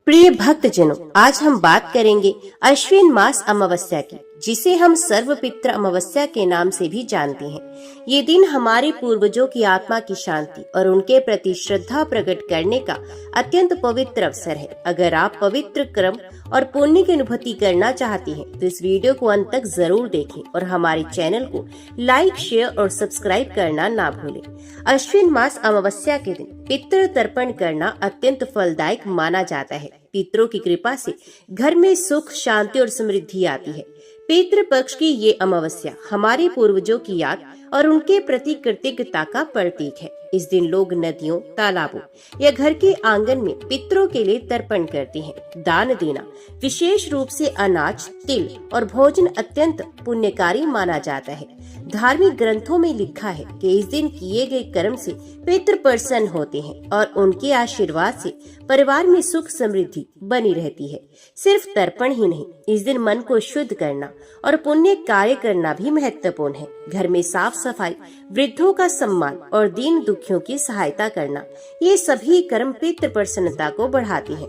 प्रिय भक्तजनों, आज हम बात करेंगे अश्विन मास अमावस्या की, जिसे हम सर्वपित्र अमावस्या के नाम से भी जानते हैं। ये दिन हमारे पूर्वजों की आत्मा की शांति और उनके प्रति श्रद्धा प्रकट करने का अत्यंत पवित्र अवसर है। अगर आप पवित्र क्रम और पुण्य की अनुभूति करना चाहते हैं तो इस वीडियो को अंत तक जरूर देखें और हमारे चैनल को लाइक, शेयर और सब्सक्राइब करना ना भूलें। अश्विन मास अमावस्या के दिन पितृ तर्पण करना अत्यंत फलदायक माना जाता है। पितरों की कृपा से घर में सुख, शांति और समृद्धि आती है। पितृ पक्ष की ये अमावस्या हमारे पूर्वजों की याद और उनके प्रति कृतज्ञता का प्रतीक है। इस दिन लोग नदियों, तालाबों या घर के आंगन में पितरों के लिए तर्पण करते हैं। दान देना, विशेष रूप से अनाज, तिल और भोजन अत्यंत पुण्यकारी माना जाता है। धार्मिक ग्रंथों में लिखा है कि इस दिन किए गए कर्म से पितृ प्रसन्न होते हैं और उनके आशीर्वाद से परिवार में सुख समृद्धि बनी रहती है। सिर्फ तर्पण ही नहीं, इस दिन मन को शुद्ध करना और पुण्य कार्य करना भी महत्वपूर्ण है। घर में साफ सफाई, वृद्धों का सम्मान और दीन दुखियों की सहायता करना, ये सभी कर्म पितृ प्रसन्नता को बढ़ाते हैं।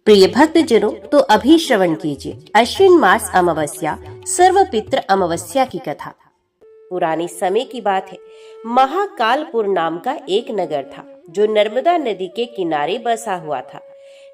प्रिय भक्तजनों, तो अभी श्रवण कीजिए अश्विन मास अमावस्या सर्वपित्र अमावस्या की कथा। पुराने समय की बात है। महाकालपुर नाम का एक नगर था जो नर्मदा नदी के किनारे बसा हुआ था।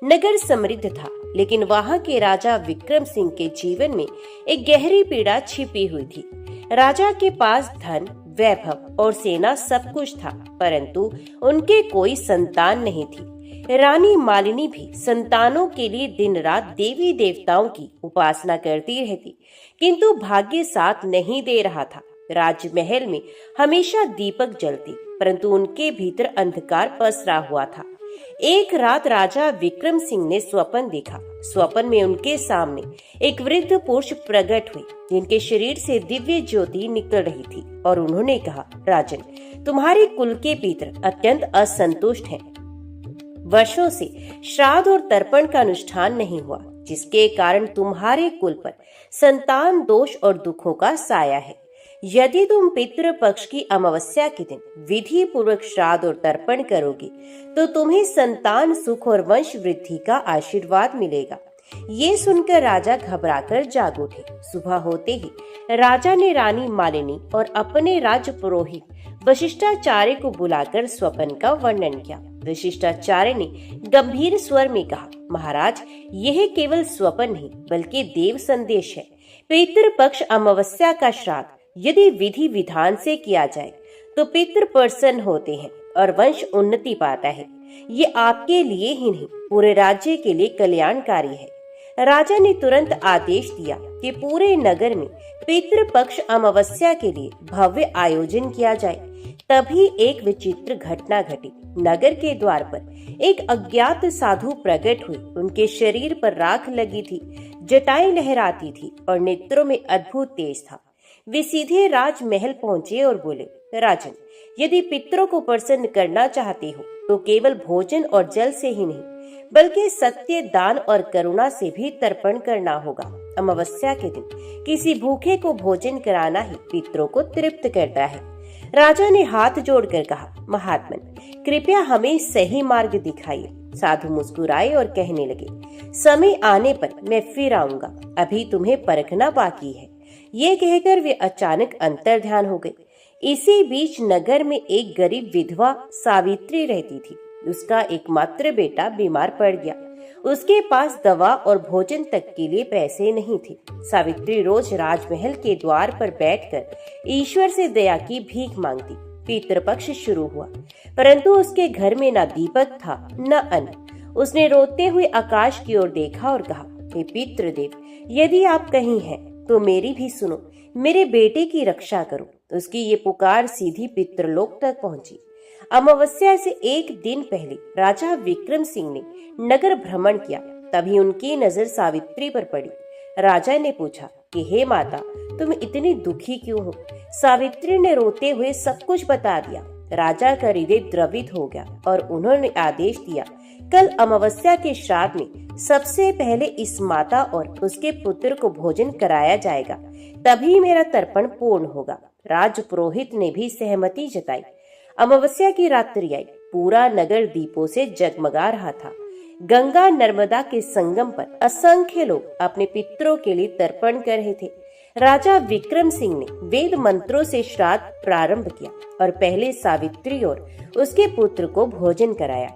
नगर समृद्ध था, लेकिन वहां के राजा विक्रम सिंह के जीवन में एक गहरी पीड़ा छिपी हुई थी। राजा के पास धन, वैभव और सेना सब कुछ था, परंतु उनके कोई संतान नहीं थी। रानी मालिनी भी संतानों के लिए दिन रात देवी देवताओं की उपासना करती रहती, किंतु भाग्य साथ नहीं दे रहा था। राजमहल में हमेशा दीपक जलती, परंतु उनके भीतर अंधकार पसरा हुआ था। एक रात राजा विक्रम सिंह ने स्वप्न देखा। स्वप्न में उनके सामने एक वृद्ध पुरुष प्रकट हुई, जिनके शरीर से दिव्य ज्योति निकल रही थी, और उन्होंने कहा, राजन, तुम्हारे कुल के पितर अत्यंत असंतुष्ट हैं। वर्षों से श्राद्ध और तर्पण का अनुष्ठान नहीं हुआ, जिसके कारण तुम्हारे कुल पर संतान दोष और दुखों का साया है। यदि तुम पितृ पक्ष की अमावस्या के दिन विधि पूर्वक श्राद्ध और तर्पण करोगे तो तुम्हें संतान सुख और वंश वृद्धि का आशीर्वाद मिलेगा। ये सुनकर राजा घबराकर जाग उठे। सुबह होते ही राजा ने रानी मालिनी और अपने राज पुरोहित वशिष्ठाचार्य को बुलाकर स्वप्न का वर्णन किया। वशिष्ठाचार्य ने गंभीर स्वर में कहा, महाराज, यह केवल स्वप्न नहीं बल्कि देव संदेश है। पितृ पक्ष अमावस्या का श्राद्ध यदि विधि विधान से किया जाए तो पितृ प्रसन्न होते हैं और वंश उन्नति पाता है। ये आपके लिए ही नहीं, पूरे राज्य के लिए कल्याणकारी है। राजा ने तुरंत आदेश दिया कि पूरे नगर में पितृ पक्ष अमावस्या के लिए भव्य आयोजन किया जाए। तभी एक विचित्र घटना घटी। नगर के द्वार पर एक अज्ञात साधु प्रकट हुई। उनके शरीर पर राख लगी थी, जटाएं लहराती थी और नेत्रों में अद्भुत तेज था। वे सीधे राजमहल पहुंचे और बोले, राजन, यदि पितरों को प्रसन्न करना चाहते हो तो केवल भोजन और जल से ही नहीं बल्कि सत्य, दान और करुणा से भी तर्पण करना होगा। अमावस्या के दिन किसी भूखे को भोजन कराना ही पितरों को तृप्त करता है। राजा ने हाथ जोड़कर कहा, महात्मन, कृपया हमें सही मार्ग दिखाइए। साधु मुस्कुराए और कहने लगे, समय आने पर मैं फिर आऊंगा, अभी तुम्हें परखना बाकी है। ये कहकर वे अचानक अंतर्ध्यान हो गए। इसी बीच नगर में एक गरीब विधवा सावित्री रहती थी। उसका एकमात्र बेटा बीमार पड़ गया। उसके पास दवा और भोजन तक के लिए पैसे नहीं थे। सावित्री रोज राजमहल के द्वार पर बैठकर ईश्वर से दया की भीख मांगती। पितृपक्ष शुरू हुआ, परंतु उसके घर में न दीपक था न अन्न। उसने रोते हुए आकाश की ओर देखा और कहा, हे पितृदेव, यदि आप कहीं हैं तो मेरी भी सुनो, मेरे बेटे की रक्षा करो। उसकी ये पुकार सीधी पितृलोक तक पहुंची। अमावस्या से एक दिन पहले राजा विक्रम सिंह ने नगर भ्रमण किया। तभी उनकी नजर सावित्री पर पड़ी। राजा ने पूछा कि हे माता, तुम इतनी दुखी क्यों हो? सावित्री ने रोते हुए सब कुछ बता दिया। राजा का हृदय द्रवित हो गया और उन्होंने आदेश दिया, कल अमावस्या के श्राद्ध में सबसे पहले इस माता और उसके पुत्र को भोजन कराया जाएगा, तभी मेरा तर्पण पूर्ण होगा। राज पुरोहित ने भी सहमति जताई। अमावस्या की रात्रि आई। पूरा नगर दीपों से जगमगा रहा था। गंगा नर्मदा के संगम पर असंख्य लोग अपने पितरों के लिए तर्पण कर रहे थे। राजा विक्रम सिंह ने वेद मंत्रों से श्राद्ध प्रारंभ किया और पहले सावित्री और उसके पुत्र को भोजन कराया।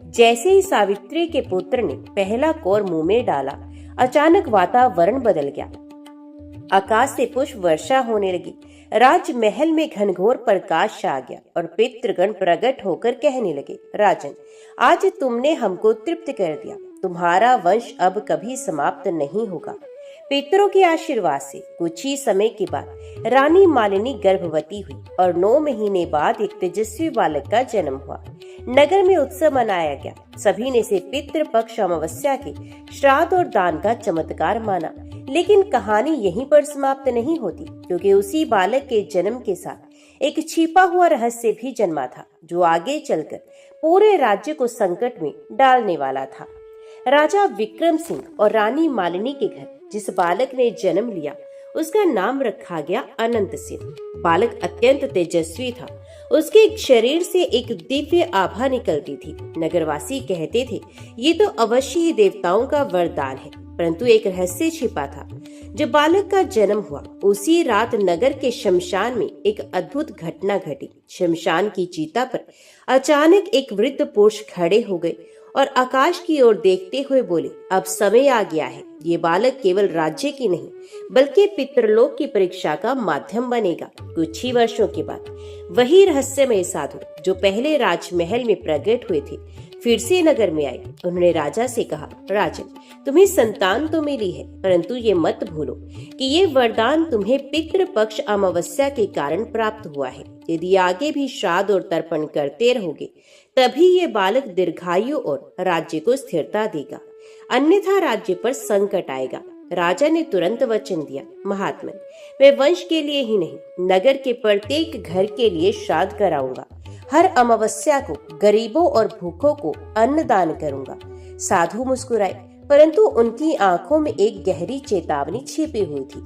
जैसे ही सावित्री के पुत्र ने पहला कौर मुंह में डाला, अचानक वातावरण बदल गया। आकाश से पुष्प वर्षा होने लगी। राजमहल में घनघोर प्रकाश छा गया और पितृगण प्रकट होकर कहने लगे, राजन, आज तुमने हमको तृप्त कर दिया। तुम्हारा वंश अब कभी समाप्त नहीं होगा। पितरों के आशीर्वाद से कुछ ही समय के बाद रानी मालिनी गर्भवती हुई और 9 महीने बाद एक तेजस्वी बालक का जन्म हुआ। नगर में उत्सव मनाया गया। सभी ने इसे पितृ पक्ष अमावस्या के श्राद्ध और दान का चमत्कार माना। लेकिन कहानी यहीं पर समाप्त नहीं होती, क्योंकि उसी बालक के जन्म के साथ एक छिपा हुआ रहस्य भी जन्मा था, जो आगे चलकर पूरे राज्य को संकट में डालने वाला था। राजा विक्रम सिंह और रानी मालिनी के घर जिस बालक ने जन्म लिया, उसका नाम रखा गया अनंत सेन। बालक अत्यंत तेजस्वी था। उसके शरीर से एक दिव्य आभा निकलती थी। नगरवासी कहते थे, ये तो अवश्य ही देवताओं का वरदान है। परंतु एक रहस्य छिपा था। जब बालक का जन्म हुआ, उसी रात नगर के शमशान में एक अद्भुत घटना घटी। शमशान की चिता पर अचानक एक वृद्ध पुरुष खड़े हो गए और आकाश की ओर देखते हुए बोले, अब समय आ गया है। ये बालक केवल राज्य की नहीं, बल्कि पितृलोक की परीक्षा का माध्यम बनेगा। कुछ ही वर्षों के बाद वही रहस्यमय साधु जो पहले राजमहल में प्रकट हुए थे, फिर से नगर में आए। उन्होंने राजा से कहा, राजन, तुम्हें संतान तो मिली है, परंतु ये मत भूलो कि ये वरदान तुम्हें पितृ पक्ष अमावस्या के कारण प्राप्त हुआ है। यदि आगे भी श्राद्ध और तर्पण करते रहोगे, तभी ये बालक दीर्घायु और राज्य को स्थिरता देगा, अन्यथा राज्य पर संकट आएगा। राजा ने तुरंत वचन दिया, महात्मन, मैं वंश के लिए ही नहीं, नगर के प्रत्येक घर के लिए श्राद्ध कराऊंगा। हर अमावस्या को गरीबों और भूखों को अन्न दान करूंगा। साधु मुस्कुराए, परंतु उनकी आंखों में एक गहरी चेतावनी छिपी हुई थी।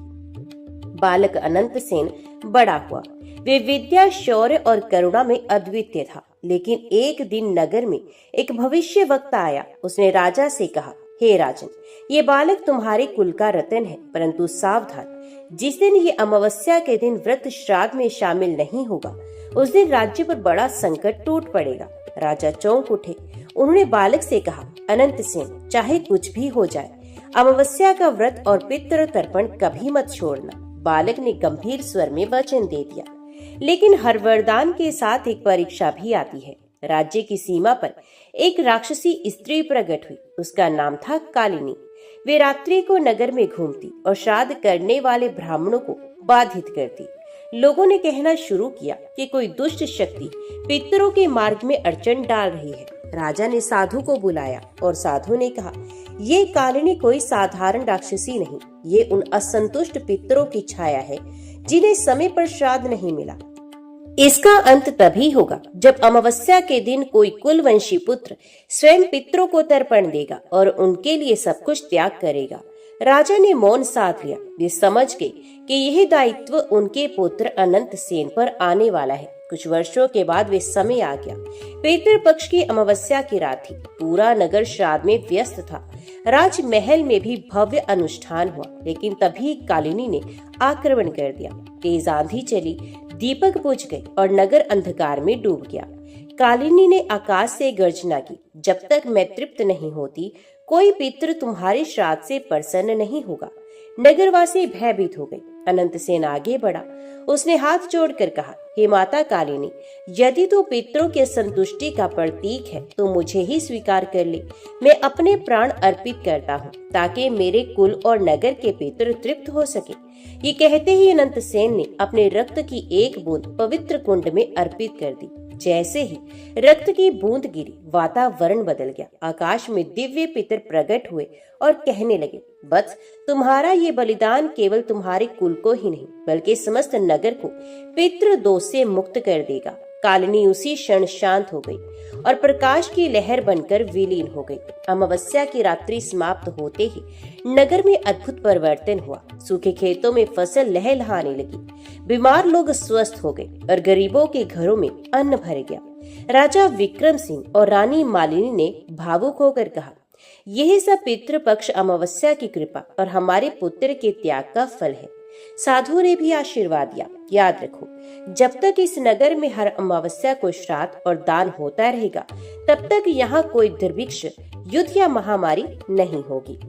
बालक अनंत सेन बड़ा हुआ। वे विद्या, शौर्य और करुणा में अद्वितीय था। लेकिन एक दिन नगर में एक भविष्य वक्ता आया। उसने राजा से कहा, हे राजन, ये बालक तुम्हारे कुल का रतन है, परंतु सावधान, जिस दिन ये अमावस्या के दिन व्रत श्राद्ध में शामिल नहीं होगा, उस दिन राज्य पर बड़ा संकट टूट पड़ेगा। राजा चौंक उठे। उन्होंने बालक से कहा, अनंत सेन, चाहे कुछ भी हो जाए, अमावस्या का व्रत और पितृ तर्पण कभी मत छोड़ना। बालक ने गंभीर स्वर में वचन दे दिया। लेकिन हर वरदान के साथ एक परीक्षा भी आती है। राज्य की सीमा पर एक राक्षसी स्त्री प्रकट हुई। उसका नाम था कालिनी। वे रात्रि को नगर में घूमती और श्राद्ध करने वाले ब्राह्मणों को बाधित करती। लोगों ने कहना शुरू किया कि कोई दुष्ट शक्ति पितरों के मार्ग में अड़चन डाल रही है। राजा ने साधु को बुलाया और साधु ने कहा, ये कालिनी कोई साधारण राक्षसी नहीं, ये उन असंतुष्ट पितरों की छाया है जिन्हें समय पर श्राद्ध नहीं मिला। इसका अंत तभी होगा जब अमावस्या के दिन कोई कुलवंशी पुत्र स्वयं पितरों को तर्पण देगा और उनके लिए सब कुछ त्याग करेगा। राजा ने मौन साध लिया। वे समझ गए कि यह दायित्व उनके पुत्र अनंत सेन पर आने वाला है। कुछ वर्षों के बाद वे समय आ गया। पितृपक्ष की अमावस्या की रात थी। पूरा नगर श्राद्ध में व्यस्त था। राजमहल में भी भव्य अनुष्ठान हुआ, लेकिन तभी कालिनी ने आक्रमण कर दिया। तेज आंधी चली, दीपक बुझ गए और नगर अंधकार में डूब गया। कालिनी ने आकाश से गर्जना की, जब तक मैं तृप्त नहीं होती, कोई पितृ तुम्हारे श्राद्ध से प्रसन्न नहीं होगा। नगरवासी भयभीत हो गए। अनंत सेन आगे बढ़ा। उसने हाथ जोड़कर कहा, हे माता कालिनी, यदि तू पितरों के संतुष्टि का प्रतीक है तो मुझे ही स्वीकार कर ले। मैं अपने प्राण अर्पित करता हूँ ताकि मेरे कुल और नगर के पितर तृप्त हो सके। ये कहते ही अनंत सेन ने अपने रक्त की एक बूंद पवित्र कुंड में अर्पित कर दी। जैसे ही रक्त की बूंद गिरी, वातावरण बदल गया। आकाश में दिव्य पितर प्रकट हुए और कहने लगे, बस तुम्हारा ये बलिदान केवल तुम्हारे कुल को ही नहीं, बल्कि समस्त नगर को पितृ दोष से मुक्त कर देगा। कालिनी उसी क्षण शांत हो गई और प्रकाश की लहर बनकर विलीन हो गई। अमावस्या की रात्रि समाप्त होते ही नगर में अद्भुत परिवर्तन हुआ। सूखे खेतों में फसल लहलहाने लगी, बीमार लोग स्वस्थ हो गए और गरीबों के घरों में अन्न भर गया। राजा विक्रम सिंह और रानी मालिनी ने भावुक होकर कहा, यही सब पितृपक्ष अमावस्या की कृपा और हमारे पुत्र के त्याग का फल है। साधु ने भी आशीर्वाद दिया, याद रखो, जब तक इस नगर में हर अमावस्या को श्राद्ध और दान होता रहेगा, तब तक यहाँ कोई दुर्भिक्ष, युद्ध या महामारी नहीं होगी।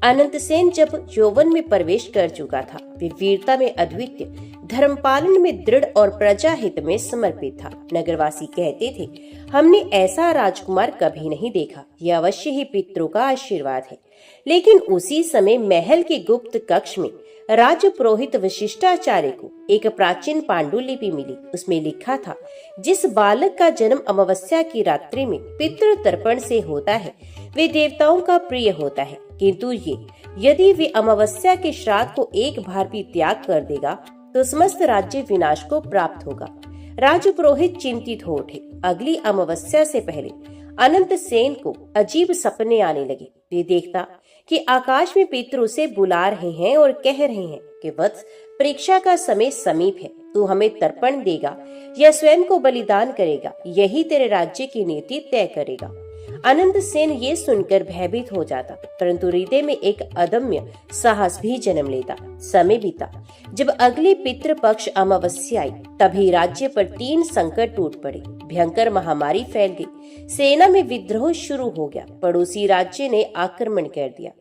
अनंत सेन जब यौवन में प्रवेश कर चुका था, वे वीरता में अद्वितीय, धर्म पालन में दृढ़ और प्रजा हित में समर्पित था। नगरवासी कहते थे, हमने ऐसा राजकुमार कभी नहीं देखा, यह अवश्य ही पितरों का आशीर्वाद है। लेकिन उसी समय महल के गुप्त कक्ष में राज पुरोहित वशिष्ठाचार्य को एक प्राचीन पांडुलिपि मिली। उसमें लिखा था, जिस बालक का जन्म अमावस्या की रात्रि में पितृ तर्पण से होता है, वे देवताओं का प्रिय होता है, किंतु यदि वे अमावस्या के श्राद्ध को एक बार भी त्याग कर देगा तो समस्त राज्य विनाश को प्राप्त होगा। राज पुरोहित चिंतित हो उठे। अगली अमावस्या से पहले अनंत सेन को अजीब सपने आने लगे। वे देखता कि आकाश में पितृ उसे बुला रहे हैं और कह रहे हैं कि वत्स, परीक्षा का समय समीप है, तू हमें तर्पण देगा या स्वयं को बलिदान करेगा, यही तेरे राज्य की नीति तय करेगा। अनंत सेन ये सुनकर भयभीत हो जाता, परंतु हृदय में एक अदम्य साहस भी जन्म लेता। समय बीता। जब अगली पितृपक्ष अमावस्या आई, तभी राज्य पर 3 संकट टूट पड़े। भयंकर महामारी फैल गई, सेना में विद्रोह शुरू हो गया, पड़ोसी राज्य ने आक्रमण कर दिया।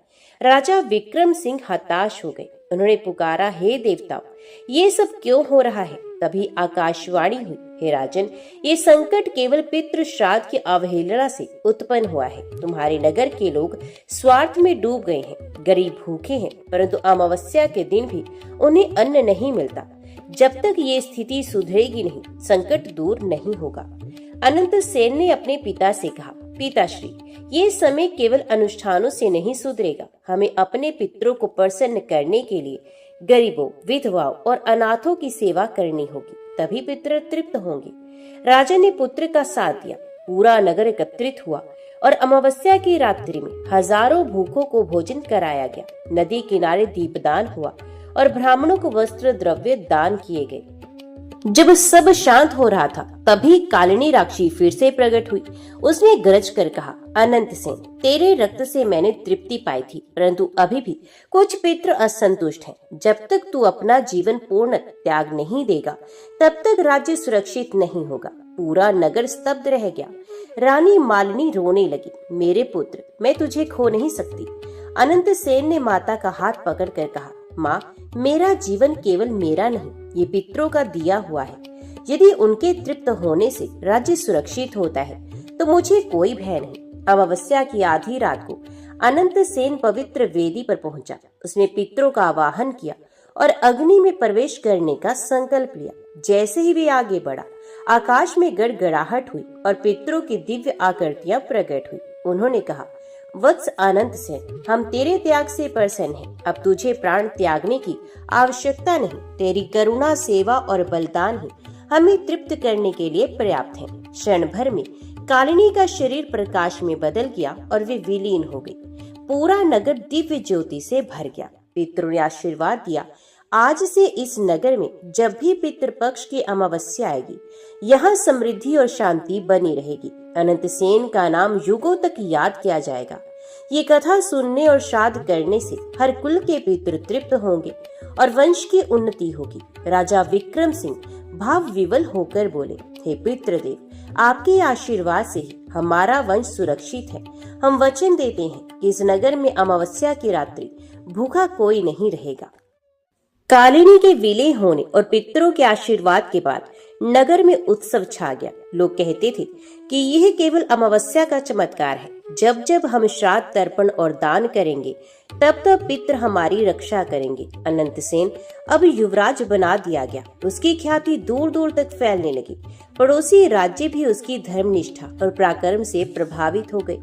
राजा विक्रम सिंह हताश हो गए। उन्होंने पुकारा, हे देवताओं, ये सब क्यों हो रहा है? तभी आकाशवाणी हुई, हे राजन, ये संकट केवल पितृ श्राद्ध की अवहेलना से उत्पन्न हुआ है। तुम्हारे नगर के लोग स्वार्थ में डूब गए हैं, गरीब भूखे हैं, परंतु अमावस्या के दिन भी उन्हें अन्न नहीं मिलता। जब तक ये स्थिति सुधरेगी नहीं, संकट दूर नहीं होगा। अनंत सेन ने अपने पिता से कहा, पिताश्री, ये समय केवल अनुष्ठानों से नहीं सुधरेगा। हमें अपने पितरों को प्रसन्न करने के लिए गरीबों, विधवाओं और अनाथों की सेवा करनी होगी, तभी पितृ तृप्त होंगे। राजा ने पुत्र का साथ दिया। पूरा नगर एकत्रित हुआ और अमावस्या की रात्रि में हजारों भूखों को भोजन कराया गया। नदी किनारे दीपदान हुआ और ब्राह्मणों को वस्त्र द्रव्य दान किए गए। जब सब शांत हो रहा था, तभी कालिनी राक्षी फिर से प्रकट हुई। उसने गरज कर कहा, अनंत सेन, तेरे रक्त से मैंने तृप्ति पाई थी, परंतु अभी भी कुछ पितृ असंतुष्ट हैं। जब तक तू अपना जीवन पूर्ण त्याग नहीं देगा, तब तक राज्य सुरक्षित नहीं होगा। पूरा नगर स्तब्ध रह गया। रानी मालिनी रोने लगी, मेरे पुत्र, मैं तुझे खो नहीं सकती। अनंत सेन ने माता का हाथ पकड़कर कहा, माँ, मेरा जीवन केवल मेरा नहीं, ये पितरों का दिया हुआ है। यदि उनके तृप्त होने से राज्य सुरक्षित होता है, तो मुझे कोई भय नहीं। अमावस्या की आधी रात को अनंत सेन पवित्र वेदी पर पहुंचा। उसने पितरों का आवाहन किया और अग्नि में प्रवेश करने का संकल्प लिया। जैसे ही वे आगे बढ़ा, आकाश में गड़गड़ाहट हुई और पितरों की दिव्य आकृतियां प्रकट हुई। उन्होंने कहा, वत्स अनंत सेन, हम तेरे त्याग से प्रसन्न हैं। अब तुझे प्राण त्यागने की आवश्यकता नहीं। तेरी करुणा, सेवा और बलिदान ही हमें तृप्त करने के लिए पर्याप्त है। क्षण भर में कालिनी का शरीर प्रकाश में बदल गया और वे विलीन हो गई। पूरा नगर दिव्य ज्योति से भर गया। पितरों ने आशीर्वाद दिया, आज से इस नगर में जब भी पितृपक्ष की अमावस्या आएगी, यहाँ समृद्धि और शांति बनी रहेगी। अनंत सेन का नाम युगों तक याद किया जाएगा। ये कथा सुनने और श्राद्ध करने से हर कुल के पितृ तृप्त होंगे और वंश की उन्नति होगी। राजा विक्रम सिंह भाव विवल होकर बोले, हे पितृदेव, आपके आशीर्वाद से ही हमारा वंश सुरक्षित है। हम वचन देते हैं कि इस नगर में अमावस्या की रात्रि भूखा कोई नहीं रहेगा। कालिनी के विलय होने और पितरों के आशीर्वाद के बाद नगर में उत्सव छा गया। लोग कहते थे कि यह केवल अमावस्या का चमत्कार है। जब जब हम श्राद्ध, तर्पण और दान करेंगे, तब तब पितृ हमारी रक्षा करेंगे। अनंत सेन अब युवराज बना दिया गया। उसकी ख्याति दूर दूर तक फैलने लगी। पड़ोसी राज्य भी उसकी धर्मनिष्ठा और पराक्रम से प्रभावित हो गए।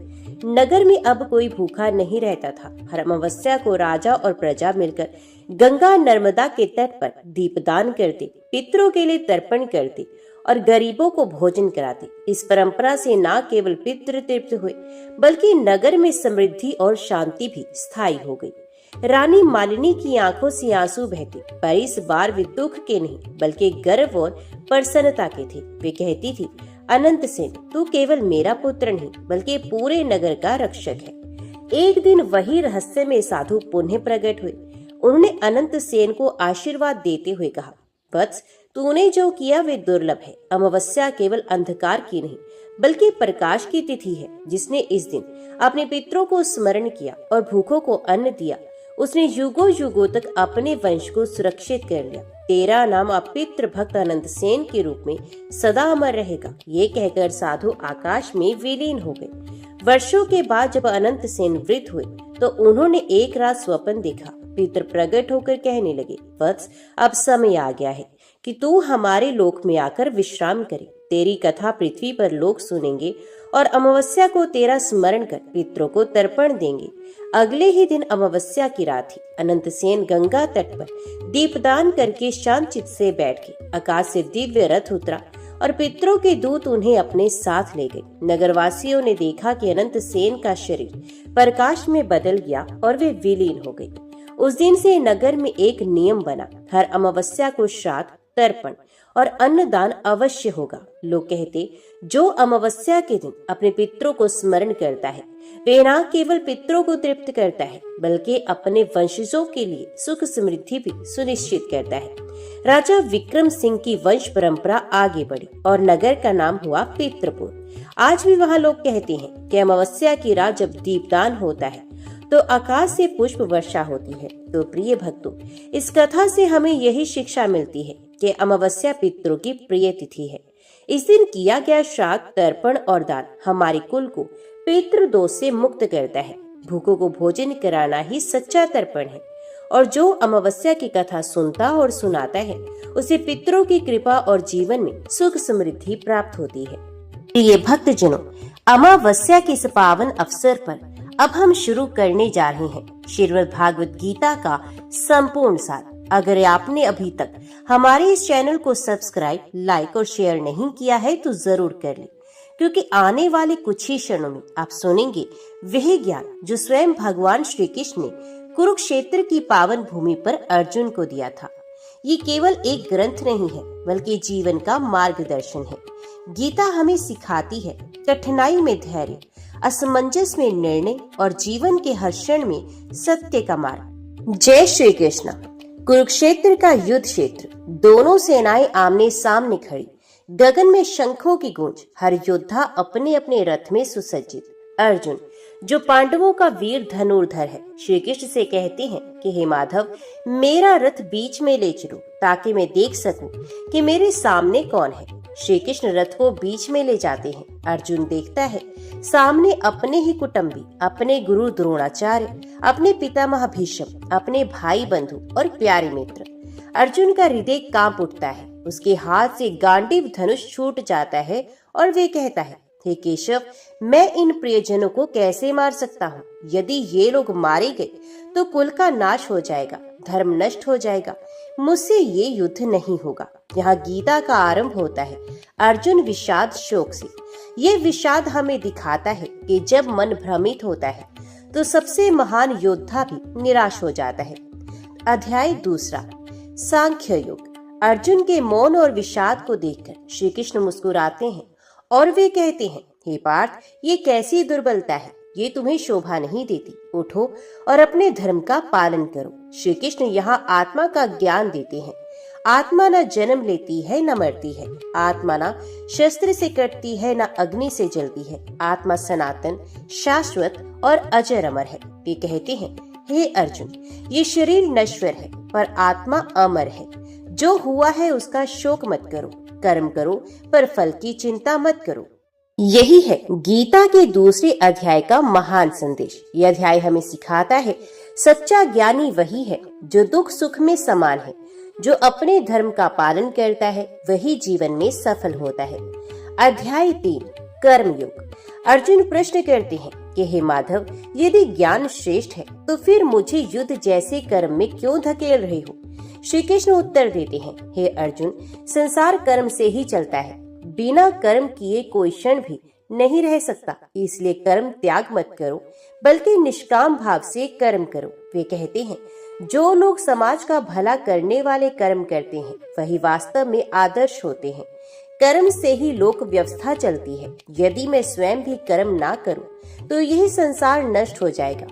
नगर में अब कोई भूखा नहीं रहता था। हर अमावस्या को राजा और प्रजा मिलकर गंगा नर्मदा के तट पर दीपदान करते, पितरों के लिए तर्पण करते और गरीबों को भोजन कराते। इस परंपरा से न केवल पितृ तृप्त हुए, बल्कि नगर में समृद्धि और शांति भी स्थायी हो गई। रानी मालिनी की आंखों से आंसू बहते, पर इस बार वे दुख के नहीं, बल्कि गर्व और प्रसन्नता के थे। वे कहती थी, अनंत सेन, तू केवल मेरा पुत्र नहीं बल्कि पूरे नगर का रक्षक है। एक दिन वही रहस्य में साधु पुनः प्रकट हुए। उन्होंने अनंत सेन को आशीर्वाद देते हुए कहा, वत्स, तूने जो किया वे दुर्लभ है। अमावस्या केवल अंधकार की नहीं बल्कि प्रकाश की तिथि है। जिसने इस दिन अपने पितरों को स्मरण किया और भूखों को अन्न दिया, उसने युगों युगों तक अपने वंश को सुरक्षित कर लिया। तेरा नाम अपित्र भक्त अनंत सेन के रूप में सदा अमर रहेगा। ये कहकर साधु आकाश में विलीन हो गए। वर्षों के बाद जब अनंत सेन वृद्ध हुए तो उन्होंने एक रात स्वप्न देखा। पितर प्रकट होकर कहने लगे, वत्स, अब समय आ गया है कि तू हमारे लोक में आकर विश्राम करे। तेरी कथा पृथ्वी पर लोग सुनेंगे और अमावस्या को तेरा स्मरण कर पितरों को तर्पण देंगे। अगले ही दिन अमावस्या की रात थी। अनंत सेन गंगा तट पर दीपदान करके शांत चित्त से बैठ गए। आकाश से दिव्य रथ उतरा और पितरों के दूत उन्हें अपने साथ ले गए। नगरवासियों ने देखा कि अनंत सेन का शरीर प्रकाश में बदल गया और वे विलीन हो गए। उस दिन से नगर में एक नियम बना, हर अमावस्या को श्राद्ध, तर्पण और अन्नदान अवश्य होगा। लोग कहते, जो अमावस्या के दिन अपने पितरों को स्मरण करता है वे न केवल पितरों को तृप्त करता है बल्कि अपने वंशजों के लिए सुख समृद्धि भी सुनिश्चित करता है। राजा विक्रम सिंह की वंश परंपरा आगे बढ़ी और नगर का नाम हुआ पितृपुर। आज भी वहाँ लोग कहते हैं कि अमावस्या की रात जब दीपदान होता है तो आकाश से पुष्प वर्षा होती है। तो प्रिय भक्तों, इस कथा से हमें यही शिक्षा मिलती है कि अमावस्या पितरों की प्रिय तिथि है। इस दिन किया गया श्राद्ध, तर्पण और दान हमारे कुल को पितृ दोष से मुक्त करता है। भूखों को भोजन कराना ही सच्चा तर्पण है और जो अमावस्या की कथा सुनता और सुनाता है उसे पितरों की कृपा और जीवन में सुख समृद्धि प्राप्त होती है। प्रिय भक्तजनों, अमावस्या के इस पावन अवसर पर अब हम शुरू करने जा रहे हैं श्रीमद् भागवत गीता का संपूर्ण सार। अगर आपने अभी तक हमारे इस चैनल को सब्सक्राइब, लाइक और शेयर नहीं किया है तो जरूर कर लें, क्योंकि आने वाले कुछ ही क्षणों में आप सुनेंगे वह ज्ञान जो स्वयं भगवान श्री कृष्ण ने कुरुक्षेत्र की पावन भूमि पर अर्जुन को दिया था। ये केवल एक ग्रंथ नहीं है बल्कि जीवन का मार्गदर्शन है। गीता हमें सिखाती है कठिनाई में धैर्य, असमंजस में निर्णय और जीवन के हर क्षण में सत्य का मार्ग। जय श्री कृष्ण। कुरुक्षेत्र का युद्ध क्षेत्र, दोनों सेनाएं आमने सामने खड़ी, गगन में शंखों की गूंज, हर योद्धा अपने अपने रथ में सुसज्जित। अर्जुन, जो पांडवों का वीर धनुर्धर है, श्री कृष्ण से कहते हैं कि हे माधव, मेरा रथ बीच में ले चलो ताकि मैं देख सकूं कि मेरे सामने कौन है। श्री कृष्ण रथ को बीच में ले जाते हैं। अर्जुन देखता है सामने अपने ही कुटुंबी, अपने गुरु द्रोणाचार्य, अपने पितामह भीष्म, अपने भाई बंधु और प्यारे मित्र। अर्जुन का हृदय कांप उठता है, उसके हाथ से गांडीव धनुष छूट जाता है और वे कहता है, हे केशव, मैं इन प्रियजनों को कैसे मार सकता हूँ? यदि ये लोग मारे गए तो कुल का नाश हो जाएगा, धर्म नष्ट हो जाएगा, मुझसे ये युद्ध नहीं होगा। यहाँ गीता का आरंभ होता है अर्जुन विषाद शोक से। ये विषाद हमें दिखाता है कि जब मन भ्रमित होता है तो सबसे महान योद्धा भी निराश हो जाता है। अध्याय दूसरा, सांख्य योग। अर्जुन के मौन और विषाद को देखकर श्री कृष्ण मुस्कुराते हैं और वे कहते हैं, हे पार्थ, ये कैसी दुर्बलता है, ये तुम्हें शोभा नहीं देती। उठो और अपने धर्म का पालन करो। श्री कृष्ण यहाँ आत्मा का ज्ञान देते हैं। आत्मा न जन्म लेती है न मरती है, आत्मा न शस्त्र से कटती है न अग्नि से जलती है। आत्मा सनातन, शाश्वत और अजर अमर है। वे कहते हैं, हे अर्जुन, ये शरीर नश्वर है पर आत्मा अमर है। जो हुआ है उसका शोक मत करो, कर्म करो पर फल की चिंता मत करो। यही है गीता के दूसरे अध्याय का महान संदेश। यह अध्याय हमें सिखाता है सच्चा ज्ञानी वही है जो दुख सुख में समान है। जो अपने धर्म का पालन करता है वही जीवन में सफल होता है। अध्याय 3, कर्मयोग। अर्जुन प्रश्न करते हैं कि हे माधव, यदि ज्ञान श्रेष्ठ है तो फिर मुझे युद्ध जैसे कर्म में क्यों धकेल रहे हो? श्री कृष्ण उत्तर देते हैं, हे अर्जुन, संसार कर्म से ही चलता है। बिना कर्म किए कोई क्षण भी नहीं रह सकता, इसलिए कर्म त्याग मत करो बल्कि निष्काम भाव से कर्म करो। वे कहते हैं, जो लोग समाज का भला करने वाले कर्म करते हैं वही वास्तव में आदर्श होते हैं। कर्म से ही लोक व्यवस्था चलती है। यदि मैं स्वयं भी कर्म ना करूं तो यही संसार नष्ट हो जाएगा।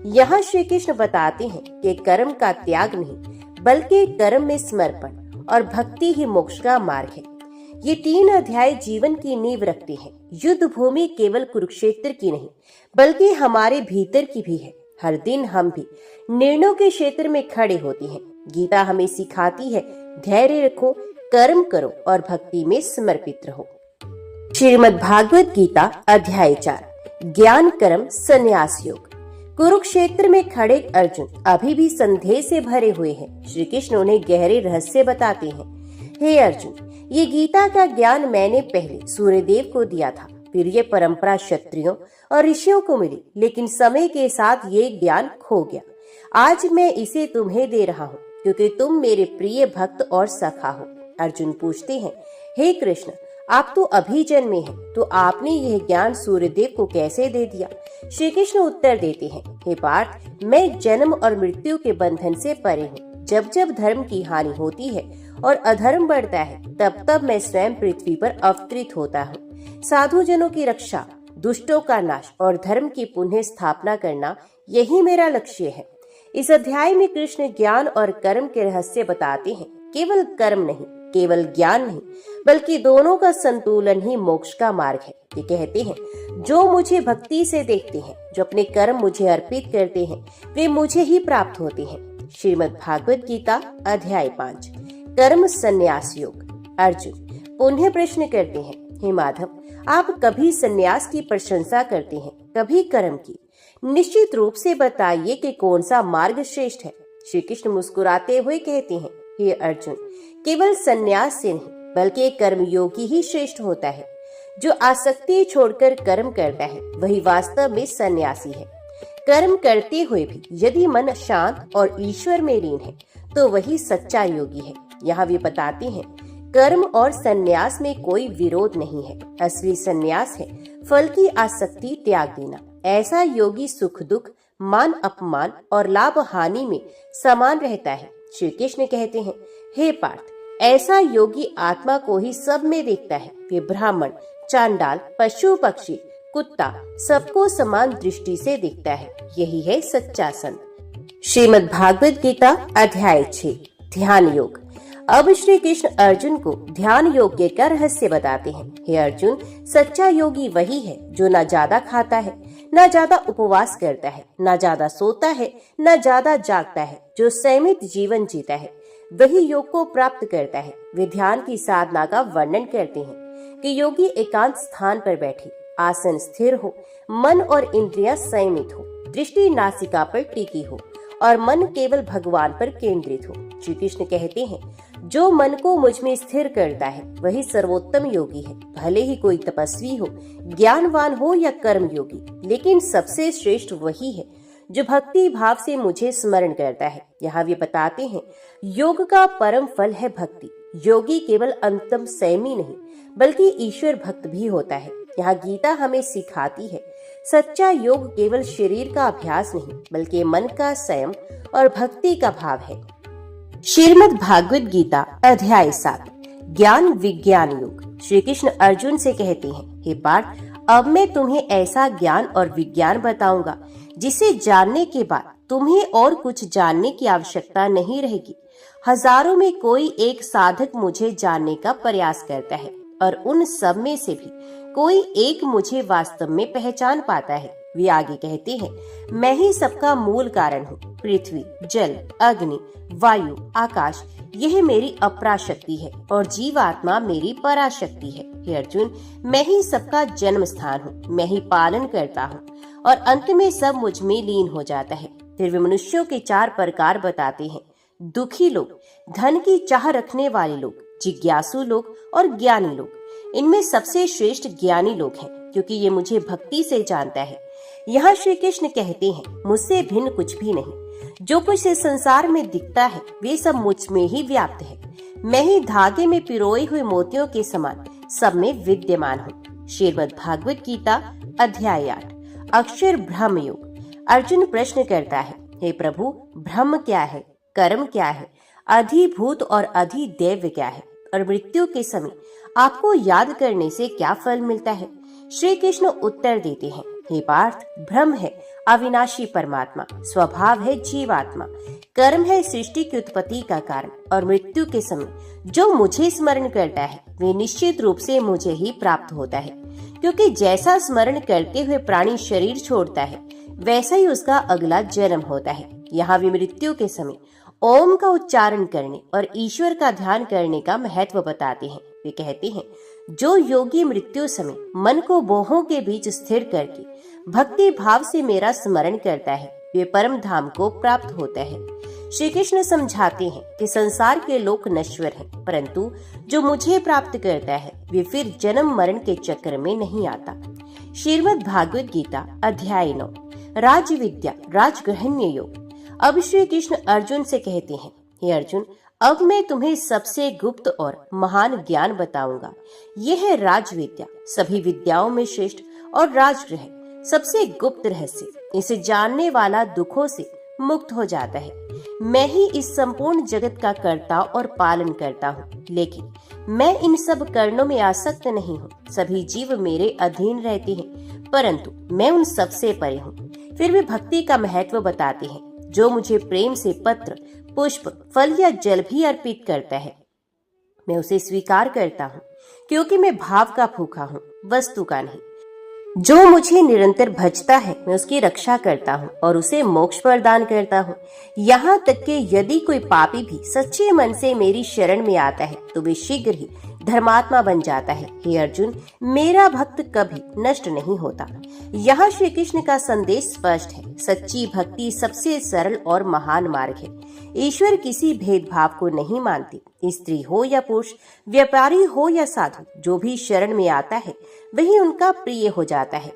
यहाँ श्री कृष्ण बताते हैं कि कर्म का त्याग नहीं बल्कि कर्म में समर्पण और भक्ति ही मोक्ष का मार्ग है। ये 3 अध्याय जीवन की नींव रखते हैं। युद्ध भूमि केवल कुरुक्षेत्र की नहीं बल्कि हमारे भीतर की भी है। हर दिन हम भी निर्णयों के क्षेत्र में खड़े होते हैं। गीता हमें सिखाती है, धैर्य रखो, कर्म करो और भक्ति में समर्पित रहो। श्रीमद् भागवत गीता अध्याय 4 ज्ञान कर्म संन्यास योग। कुरुक्षेत्र में खड़े अर्जुन अभी भी संदेह से भरे हुए हैं। श्री कृष्ण उन्हें गहरे रहस्य बताते हैं। हे अर्जुन, ये गीता का ज्ञान मैंने पहले सूर्यदेव को दिया था, फिर ये परंपरा क्षत्रियों और ऋषियों को मिली, लेकिन समय के साथ ये ज्ञान खो गया। आज मैं इसे तुम्हें दे रहा हूँ क्योंकि तुम मेरे प्रिय भक्त और सखा हो। अर्जुन पूछते हैं, हे कृष्ण, आप तो अभी जन्मे हैं, तो आपने यह ज्ञान सूर्यदेव को कैसे दे दिया? श्री कृष्ण उत्तर देते हैं, हे पार्थ, मैं जन्म और मृत्यु के बंधन से परे हूँ। जब जब धर्म की हानि होती है और अधर्म बढ़ता है, तब तब मैं स्वयं पृथ्वी पर अवतरित होता हूँ। साधु जनों की रक्षा, दुष्टों का नाश और धर्म की पुनः स्थापना करना, यही मेरा लक्ष्य है। इस अध्याय में कृष्ण ज्ञान और कर्म के रहस्य बताते हैं। केवल कर्म नहीं, केवल ज्ञान नहीं, बल्कि दोनों का संतुलन ही मोक्ष का मार्ग है। ये कहते हैं, जो मुझे भक्ति से देखते हैं, जो अपने कर्म मुझे अर्पित करते हैं, वे मुझे ही प्राप्त होते हैं। श्रीमद् भागवत गीता अध्याय 5 कर्म संन्यास योग। अर्जुन पुनः प्रश्न करते हैं, हे माधव, आप कभी संन्यास की प्रशंसा करते हैं, कभी कर्म की। निश्चित रूप से बताइए कि कौन सा मार्ग श्रेष्ठ है। श्री कृष्ण मुस्कुराते हुए कहते हैं, हे अर्जुन, केवल संन्यास से नहीं बल्कि कर्मयोगी ही श्रेष्ठ होता है। जो आसक्ति छोड़कर कर्म करता है वही वास्तव में सन्यासी है। कर्म करते हुए भी यदि मन शांत और ईश्वर में लीन है तो वही सच्चा योगी है। यहाँ वे बताते हैं, कर्म और सन्यास में कोई विरोध नहीं है। असली सन्यास है फल की आसक्ति त्याग देना। ऐसा योगी सुख दुख, मान अपमान और लाभ हानि में समान रहता है। श्री कृष्ण कहते हैं, हे पार्थ, ऐसा योगी आत्मा को ही सब में देखता है। वे ब्राह्मण, चांडाल, पशु पक्षी, कुत्ता सबको समान दृष्टि से देखता है। यही है सच्चा संत। श्रीमद् भागवत गीता अध्याय 6 ध्यान योग। अब श्री कृष्ण अर्जुन को ध्यान योग का रहस्य बताते हैं। हे अर्जुन, सच्चा योगी वही है जो न ज्यादा खाता है, न ज्यादा उपवास करता है, न ज्यादा सोता है, न ज्यादा जागता है, जो संयमित जीवन जीता है, वही योग को प्राप्त करता है। वे ध्यान की साधना का वर्णन करते हैं कि योगी एकांत स्थान पर बैठे, आसन स्थिर हो, मन और इंद्रियां संयमित हो, दृष्टि नासिका पर टिकी हो और मन केवल भगवान पर केंद्रित हो। श्री कृष्ण कहते हैं, जो मन को मुझ में स्थिर करता है वही सर्वोत्तम योगी है। भले ही कोई तपस्वी हो, ज्ञानवान हो या कर्म योगी, लेकिन सबसे श्रेष्ठ वही है जो भक्ति भाव से मुझे स्मरण करता है। यहाँ वे बताते हैं, योग का परम फल है भक्ति। योगी केवल अंतम संयमी नहीं बल्कि ईश्वर भक्त भी होता है। यहाँ गीता हमें सिखाती है, सच्चा योग केवल शरीर का अभ्यास नहीं बल्कि मन का संयम और भक्ति का भाव है। श्रीमद् भागवत गीता अध्याय 7 ज्ञान विज्ञान योग। श्री कृष्ण अर्जुन से कहते हैं, हे पार्थ, अब मैं तुम्हें ऐसा ज्ञान और विज्ञान बताऊंगा जिसे जानने के बाद तुम्हें और कुछ जानने की आवश्यकता नहीं रहेगी। हजारों में कोई एक साधक मुझे जानने का प्रयास करता है और उन सब में से भी कोई एक मुझे वास्तव में पहचान पाता है। वे आगे कहते हैं, मैं ही सबका मूल कारण हूँ। पृथ्वी, जल, अग्नि, वायु, आकाश, यह मेरी अपराशक्ति है और जीवात्मा मेरी पराशक्ति है। हे अर्जुन, मैं ही सबका जन्म स्थान हूँ, मैं ही पालन करता हूँ और अंत में सब मुझ में लीन हो जाता है। फिर वे मनुष्यों के 4 प्रकार बताते हैं, दुखी लोग, धन की चाह रखने वाले लोग, जिज्ञासु लोग और ज्ञानी लोग। इनमें सबसे श्रेष्ठ ज्ञानी लोग हैं क्योंकि ये मुझे भक्ति से जानता है। यहाँ श्री कृष्ण कहते हैं, मुझसे भिन्न कुछ भी नहीं। जो कुछ इस संसार में दिखता है वे सब मुझ में ही व्याप्त है। मैं ही धागे में पिरोए हुए मोतियों के समान सब में विद्यमान हूँ। श्रीमद् भागवत गीता अध्याय 8 अक्षर ब्रह्म योग। अर्जुन प्रश्न करता है, हे प्रभु, ब्रह्म क्या है, कर्म क्या है, अधिभूत और अधिदैव क्या है और मृत्यु के समय आपको याद करने से क्या फल मिलता है? श्री कृष्ण उत्तर देते हैं, हे पार्थ, ब्रह्म है अविनाशी परमात्मा, स्वभाव है जीवात्मा, कर्म है सृष्टि की उत्पत्ति का कारण, और मृत्यु के समय जो मुझे स्मरण करता है वे निश्चित रूप से मुझे ही प्राप्त होता है, क्योंकि जैसा स्मरण करते हुए प्राणी शरीर छोड़ता है वैसा ही उसका अगला जन्म होता है। यहाँ वे मृत्यु के समय ओम का उच्चारण करने और ईश्वर का ध्यान करने का महत्व बताते हैं। वे कहते हैं, जो योगी मृत्यु समय मन को बोहों के बीच स्थिर करके भक्ति भाव से मेरा स्मरण करता है वे परम धाम को प्राप्त होता है। श्री कृष्ण समझाते हैं कि संसार के लोक नश्वर हैं, परंतु जो मुझे प्राप्त करता है वे फिर जन्म मरण के चक्र में नहीं आता। श्रीमद् भागवत गीता अध्याय 9 राज विद्या राजगृहण्य योग। अब श्री कृष्ण अर्जुन से कहते हैं, हे अर्जुन, अब मैं तुम्हें सबसे गुप्त और महान ज्ञान बताऊंगा। यह है राज विद्या, सभी विद्याओं में श्रेष्ठ, और राजगृह सबसे गुप्त रहस्य। इसे जानने वाला दुखों से मुक्त हो जाता है। मैं ही इस संपूर्ण जगत का कर्ता और पालन करता हूँ, लेकिन मैं इन सब कर्णों में आसक्त नहीं हूँ। सभी जीव मेरे अधीन रहते हैं, परंतु मैं उन सबसे परे हूँ। फिर वे भक्ति का महत्व बताते हैं। जो मुझे प्रेम से पत्र, पुष्प, फल या जल भी अर्पित करता है मैं उसे स्वीकार करता हूँ, क्योंकि मैं भाव का भूखा हूँ, वस्तु का नहीं। जो मुझे निरंतर भजता है मैं उसकी रक्षा करता हूँ और उसे मोक्ष प्रदान करता हूँ। यहाँ तक कि यदि कोई पापी भी सच्चे मन से मेरी शरण में आता है तो वे शीघ्र ही धर्मात्मा बन जाता है। हे अर्जुन, मेरा भक्त कभी नष्ट नहीं होता। यहाँ श्री कृष्ण का संदेश स्पष्ट है। सच्ची भक्ति सबसे सरल और महान मार्ग है। ईश्वर किसी भेदभाव को नहीं मानते। स्त्री हो या पुरुष, व्यापारी हो या साधु, जो भी शरण में आता है वही उनका प्रिय हो जाता है।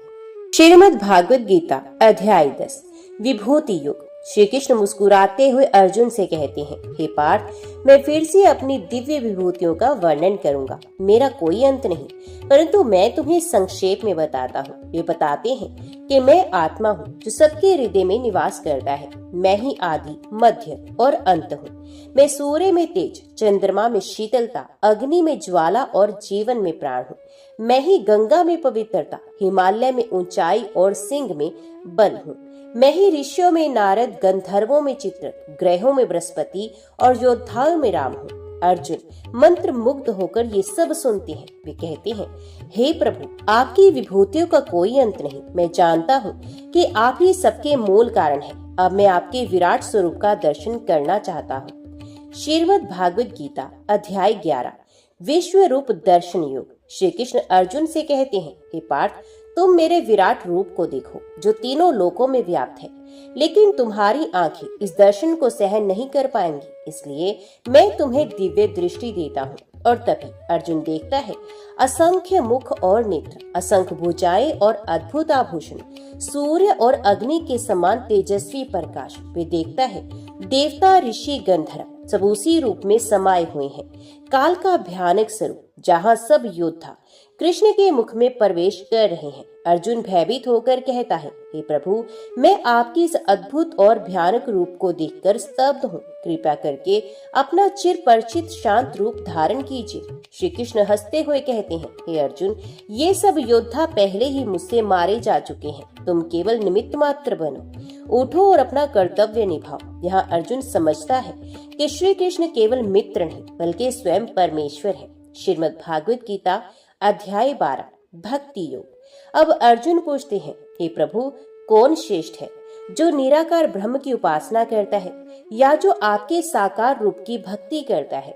श्रीमद् भागवत गीता अध्याय 10 विभूति योग। श्री कृष्ण मुस्कुराते हुए अर्जुन से कहते हैं, हे पार्थ, मैं फिर से अपनी दिव्य विभूतियों का वर्णन करूंगा। मेरा कोई अंत नहीं, परंतु मैं तुम्हें संक्षेप में बताता हूँ। वे बताते हैं कि मैं आत्मा हूँ जो सबके हृदय में निवास करता है। मैं ही आदि, मध्य और अंत हूँ। मैं सूर्य में तेज, चंद्रमा में शीतलता, अग्नि में ज्वाला और जीवन में प्राण हूँ। मैं ही गंगा में पवित्रता, हिमालय में ऊंचाई और सिंह में बल हूँ। मैं ही ऋषियों में नारद, गंधर्वों में चित्र, ग्रहों में बृहस्पति और योद्धाओं में राम हूँ। अर्जुन मंत्र मुग्ध होकर ये सब सुनते हैं। वे कहते हैं, हे प्रभु, आपकी विभूतियों का कोई अंत नहीं। मैं जानता हूँ कि आप ही सबके मूल कारण हैं। अब मैं आपके विराट स्वरूप का दर्शन करना चाहता हूँ। श्रीमद् भागवत गीता अध्याय 11 विश्व रूप दर्शन योग। श्री कृष्ण अर्जुन से कहते हैं, हे पार्थ, तुम मेरे विराट रूप को देखो जो तीनों लोकों में व्याप्त है, लेकिन तुम्हारी आंखें इस दर्शन को सहन नहीं कर पाएंगी, इसलिए मैं तुम्हें दिव्य दृष्टि देता हूँ। और तभी अर्जुन देखता है असंख्य मुख और नेत्र, असंख्य भुजाएं और अद्भुत आभूषण, सूर्य और अग्नि के समान तेजस्वी प्रकाश। वे देखता है देवता, ऋषि, गंधर्व सब उसी रूप में समाये हुए हैं। काल का भयानक स्वरूप, जहाँ सब योद्धा कृष्ण के मुख में प्रवेश कर रहे हैं। अर्जुन भयभीत होकर कहता है, हे प्रभु, मैं आपकी इस अद्भुत और भयानक रूप को देखकर स्तब्ध हूँ। कृपा करके अपना चिर परिचित शांत रूप धारण कीजिए। श्री कृष्ण हंसते हुए कहते हैं, हे अर्जुन, ये सब योद्धा पहले ही मुझसे मारे जा चुके हैं। तुम केवल निमित्त मात्र बनो। उठो और अपना कर्तव्य निभाओ। यहाँ अर्जुन समझता है कि श्री कृष्ण केवल मित्र नहीं बल्कि स्वयं परमेश्वर है। श्रीमद् भागवत गीता अध्याय 12 भक्ति योग। अब अर्जुन पूछते हैं, हे प्रभु, कौन श्रेष्ठ है, जो निराकार ब्रह्म की उपासना करता है या जो आपके साकार रूप की भक्ति करता है?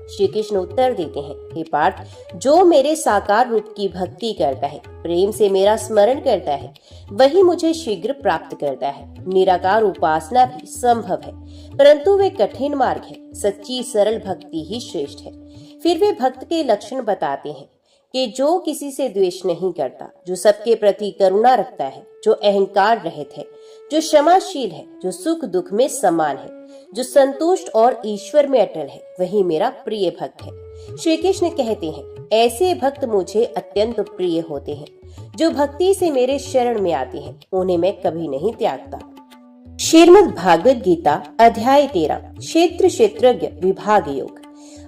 श्री कृष्ण उत्तर देते हैं, हे पार्थ, जो मेरे साकार रूप की भक्ति करता है, प्रेम से मेरा स्मरण करता है, वही मुझे शीघ्र प्राप्त करता है। निराकार उपासना भी संभव है, परंतु वे कठिन मार्ग है। सच्ची सरल भक्ति ही श्रेष्ठ है। फिर वे भक्त के लक्षण बताते हैं कि जो किसी से द्वेष नहीं करता, जो सबके प्रति करुणा रखता है, जो अहंकार रहित है, जो क्षमाशील है, जो सुख दुख में समान है, जो संतुष्ट और ईश्वर में अटल है, वही मेरा प्रिय भक्त है। श्री कृष्ण कहते हैं, ऐसे भक्त मुझे अत्यंत प्रिय होते हैं। जो भक्ति से मेरे शरण में आते हैं उन्हें मैं कभी नहीं त्यागता। श्रीमद् भागवत गीता अध्याय 13 क्षेत्र क्षेत्रज्ञ विभाग योग।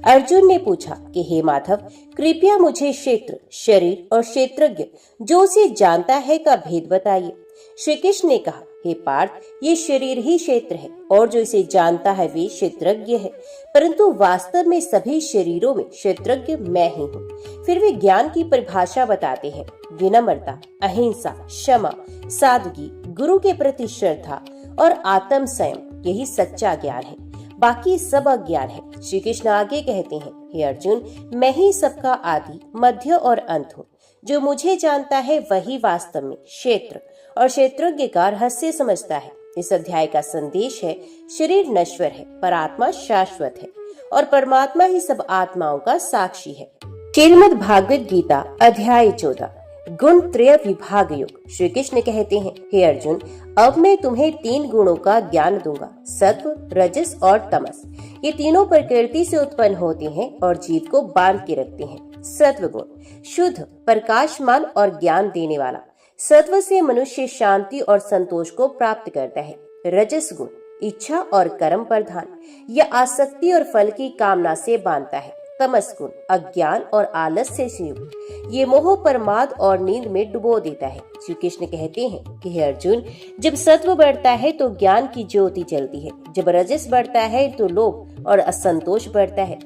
अर्जुन ने पूछा कि हे माधव, कृपया मुझे क्षेत्र, शरीर और क्षेत्रज्ञ जो उसे जानता है का भेद बताइए। श्री कृष्ण ने कहा, हे पार्थ, ये शरीर ही क्षेत्र है और जो इसे जानता है वे क्षेत्रज्ञ है, परंतु वास्तव में सभी शरीरों में क्षेत्रज्ञ मैं ही हूँ। फिर वे ज्ञान की परिभाषा बताते हैं, विनम्रता, अहिंसा, क्षमा, सादगी, गुरु के प्रति श्रद्धा और आत्म संयम, यही सच्चा ज्ञान है, बाकी सब अज्ञान है। श्री कृष्ण आगे कहते हैं, हे अर्जुन, मैं ही सबका आदि, मध्य और अंत हूँ। जो मुझे जानता है वही वास्तव में क्षेत्र और क्षेत्रज्ञ का रहस्य समझता है। इस अध्याय का संदेश है, शरीर नश्वर है पर आत्मा शाश्वत है और परमात्मा ही सब आत्माओं का साक्षी है। श्रीमद् भागवत गीता अध्याय 14 गुण त्रय विभाग योग। श्री कृष्ण कहते हैं, हे अर्जुन, अब मैं तुम्हें 3 गुणों का ज्ञान दूंगा, सत्व, रजस और तमस। ये तीनों प्रकृति से उत्पन्न होते हैं और जीव को बांध के रखते हैं। सत्व गुण शुद्ध, प्रकाशमान और ज्ञान देने वाला। सत्व से मनुष्य शांति और संतोष को प्राप्त करता है। रजस गुण इच्छा और कर्म प्रधान, यह आसक्ति और फल की कामना से बांधता है। तमस गुण अज्ञान और आलस्य से युक्त, ये मोह, प्रमाद और नींद में डुबो देता है। श्री कृष्ण कहते हैं कि हे अर्जुन, जब सत्व बढ़ता है तो ज्ञान की ज्योति जलती है, जब रजस बढ़ता है तो लोभ और असंतोष बढ़ता है,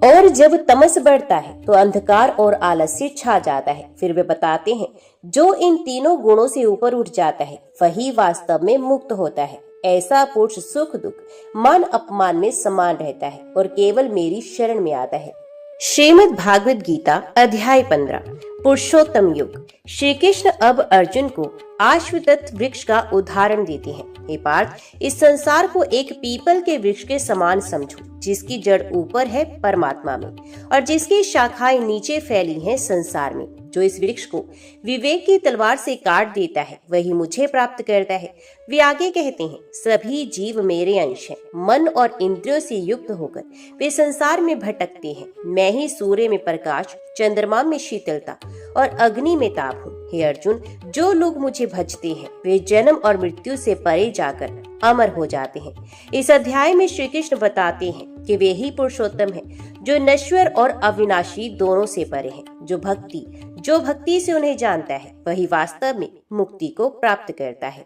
और जब तमस बढ़ता है तो अंधकार और आलस्य छा जाता है। फिर वे बताते हैं, जो इन तीनों गुणों से ऊपर उठ जाता है वही वास्तव में मुक्त होता है। ऐसा पुरुष सुख दुख, मान अपमान में समान रहता है और केवल मेरी शरण में आता है। श्रीमद् भागवत गीता अध्याय 15 पुरुषोत्तम युग। श्री कृष्ण अब अर्जुन को आश्वत्थ वृक्ष का उदाहरण देते हैं। हे पार्थ, इस संसार को एक पीपल के वृक्ष के समान समझो, जिसकी जड़ ऊपर है परमात्मा में और जिसकी शाखाएं नीचे फैली हैं संसार में। जो इस वृक्ष को विवेक की तलवार से काट देता है वही मुझे प्राप्त करता है। वे आगे कहते हैं, सभी जीव मेरे अंश हैं। मन और इंद्रियों से युक्त होकर वे संसार में भटकते हैं। मैं ही सूर्य में प्रकाश, चंद्रमा में शीतलता और अग्नि में ताप हूँ। हे अर्जुन, जो लोग मुझे भजते हैं वे जन्म और मृत्यु से परे जाकर अमर हो जाते हैं। इस अध्याय में श्री कृष्ण बताते हैं कि वे ही पुरुषोत्तम हैं, जो नश्वर और अविनाशी दोनों से परे हैं। जो भक्ति से उन्हें जानता है वही वास्तव में मुक्ति को प्राप्त करता है।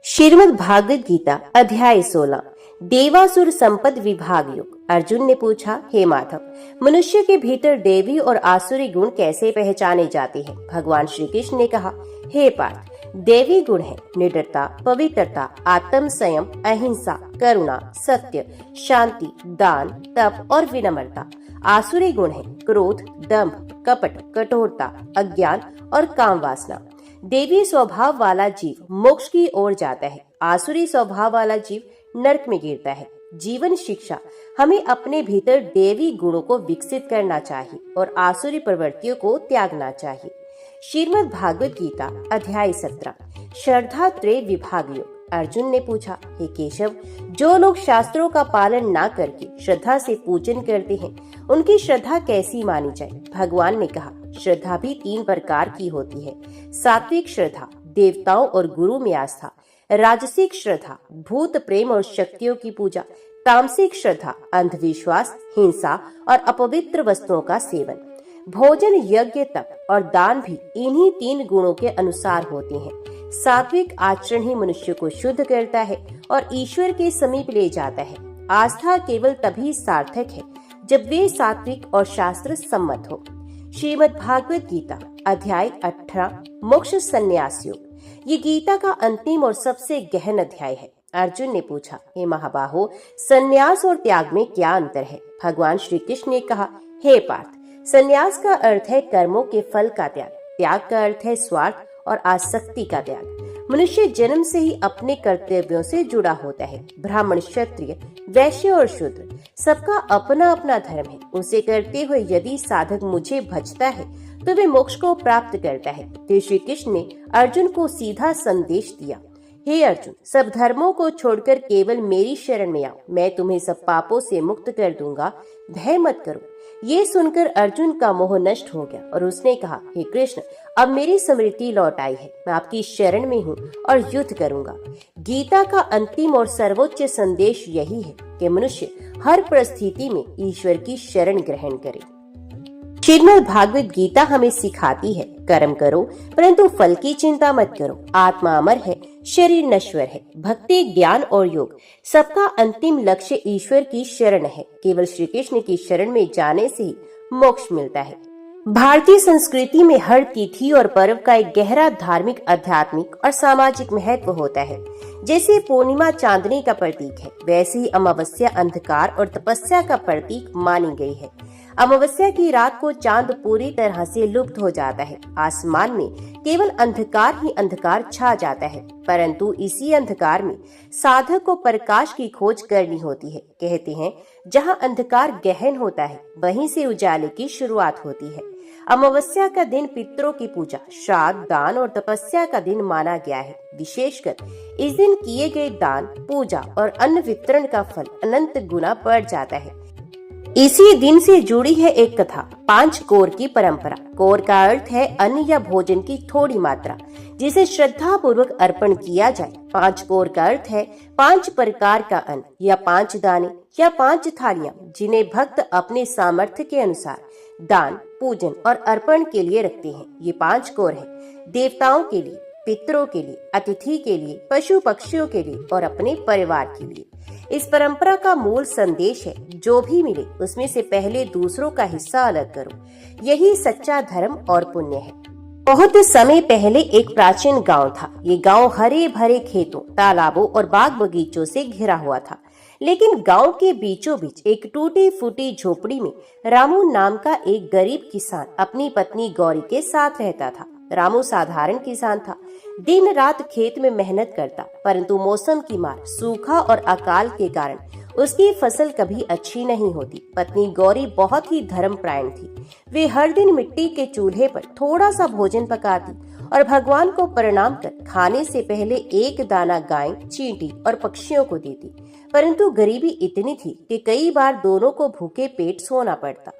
श्रीमद् भागवत गीता अध्याय 16 देवासुर संपद विभाग योग। अर्जुन ने पूछा, हे माधव, मनुष्य के भीतर देवी और आसुरी गुण कैसे पहचाने जाते हैं? भगवान श्री कृष्ण ने कहा, हे पार्थ, देवी गुण है निडरता, पवित्रता, आत्म संयम, अहिंसा, करुणा, सत्य, शांति, दान, तप और विनम्रता। आसुरी गुण है क्रोध, दंभ, कपट, कठोरता, अज्ञान और काम वासना। देवी स्वभाव वाला जीव मोक्ष की ओर जाता है, आसुरी स्वभाव वाला जीव नरक में गिरता है। जीवन शिक्षा हमें अपने भीतर देवी गुणों को विकसित करना चाहिए और आसुरी प्रवृत्तियों को त्यागना चाहिए। श्रीमद् भागवत गीता अध्याय 17 श्रद्धा त्रय विभाग योग। अर्जुन ने पूछा, हे केशव, जो लोग शास्त्रों का पालन ना करके श्रद्धा से पूजन करते हैं उनकी श्रद्धा कैसी मानी जाए? भगवान ने कहा, श्रद्धा भी 3 प्रकार की होती है। सात्विक श्रद्धा, देवताओं और गुरु में आस्था। राजसिक श्रद्धा, भूत प्रेम और शक्तियों की पूजा। तामसिक श्रद्धा, अंधविश्वास, हिंसा और अपवित्र वस्तुओं का सेवन। भोजन, यज्ञ, तप और दान भी इन्हीं 3 गुणों के अनुसार होते हैं। सात्विक आचरण ही मनुष्य को शुद्ध करता है और ईश्वर के समीप ले जाता है। आस्था केवल तभी सार्थक है जब वे सात्विक और शास्त्र सम्मत हो। श्रीमद् भागवत गीता अध्याय 18 मोक्ष संन्यास योग। ये गीता का अंतिम और सबसे गहन अध्याय है। अर्जुन ने पूछा, हे महाबाहो, संन्यास और त्याग में क्या अंतर है? भगवान श्री कृष्ण ने कहा, हे पार्थ, संन्यास का अर्थ है कर्मों के फल का त्याग। त्याग का अर्थ है स्वार्थ और आसक्ति का त्याग। मनुष्य जन्म से ही अपने कर्तव्यों से जुड़ा होता है। ब्राह्मण, क्षत्रिय, वैश्य और शूद्र सबका अपना अपना धर्म है। उसे करते हुए यदि साधक मुझे भजता है तो वे मोक्ष को प्राप्त करता है। तो श्री कृष्ण ने अर्जुन को सीधा संदेश दिया, हे अर्जुन, सब धर्मों को छोड़कर केवल मेरी शरण में आओ, मैं तुम्हें सब पापों से मुक्त कर दूंगा। भय मत करो। ये सुनकर अर्जुन का मोह नष्ट हो गया और उसने कहा, हे कृष्ण, अब मेरी स्मृति लौट आई है, मैं आपकी शरण में हूँ और युद्ध करूंगा। गीता का अंतिम और सर्वोच्च संदेश यही है कि मनुष्य हर परिस्थिति में ईश्वर की शरण ग्रहण करे। श्रीमद् भागवत गीता हमें सिखाती है, कर्म करो परंतु फल की चिंता मत करो। आत्मा अमर है, शरीर नश्वर है। भक्ति, ज्ञान और योग, सबका अंतिम लक्ष्य ईश्वर की शरण है। केवल श्री कृष्ण की शरण में जाने से ही मोक्ष मिलता है। भारतीय संस्कृति में हर तिथि और पर्व का एक गहरा धार्मिक, आध्यात्मिक और सामाजिक महत्व होता है। जैसे पूर्णिमा चांदनी का प्रतीक है, वैसे ही अमावस्या अंधकार और तपस्या का प्रतीक मानी गई है। अमावस्या की रात को चांद पूरी तरह से लुप्त हो जाता है। आसमान में केवल अंधकार ही अंधकार छा जाता है, परंतु इसी अंधकार में साधक को प्रकाश की खोज करनी होती है। कहते हैं, जहाँ अंधकार गहन होता है, वहीं से उजाले की शुरुआत होती है। अमावस्या का दिन पितरों की पूजा, श्राद्ध, दान और तपस्या का दिन माना गया है। विशेषकर इस दिन किए गए दान, पूजा और अन्न वितरण का फल अनंत गुना बढ़ जाता है। इसी दिन से जुड़ी है एक कथा, 5 कोर की परंपरा। कोर का अर्थ है अन्न या भोजन की थोड़ी मात्रा, जिसे श्रद्धा पूर्वक अर्पण किया जाए। 5 कोर का अर्थ है 5 प्रकार का अन्न या 5 दाने या 5 थालियां, जिन्हें भक्त अपने सामर्थ्य के अनुसार दान, पूजन और अर्पण के लिए रखते हैं। ये 5 कोर है देवताओं के लिए, पितरों के लिए, अतिथि के लिए, पशु पक्षियों के लिए और अपने परिवार के लिए। इस परंपरा का मूल संदेश है, जो भी मिले उसमें से पहले दूसरों का हिस्सा अलग करो। यही सच्चा धर्म और पुण्य है। बहुत समय पहले एक प्राचीन गांव था। ये गांव हरे भरे खेतों, तालाबों और बाग बगीचों से घिरा हुआ था। लेकिन गांव के बीचों बीच एक टूटी फूटी झोपड़ी में रामू नाम का एक गरीब किसान अपनी पत्नी गौरी के साथ रहता था। रामू साधारण किसान था, दिन रात खेत में मेहनत करता, परंतु मौसम की मार, सूखा और अकाल के कारण उसकी फसल कभी अच्छी नहीं होती। पत्नी गौरी बहुत ही धर्मपरायण थी। वे हर दिन मिट्टी के चूल्हे पर थोड़ा सा भोजन पकाती और भगवान को प्रणाम कर खाने से पहले एक दाना गाय, चींटी और पक्षियों को देती। परंतु गरीबी इतनी थी कि कई बार दोनों को भूखे पेट सोना पड़ता।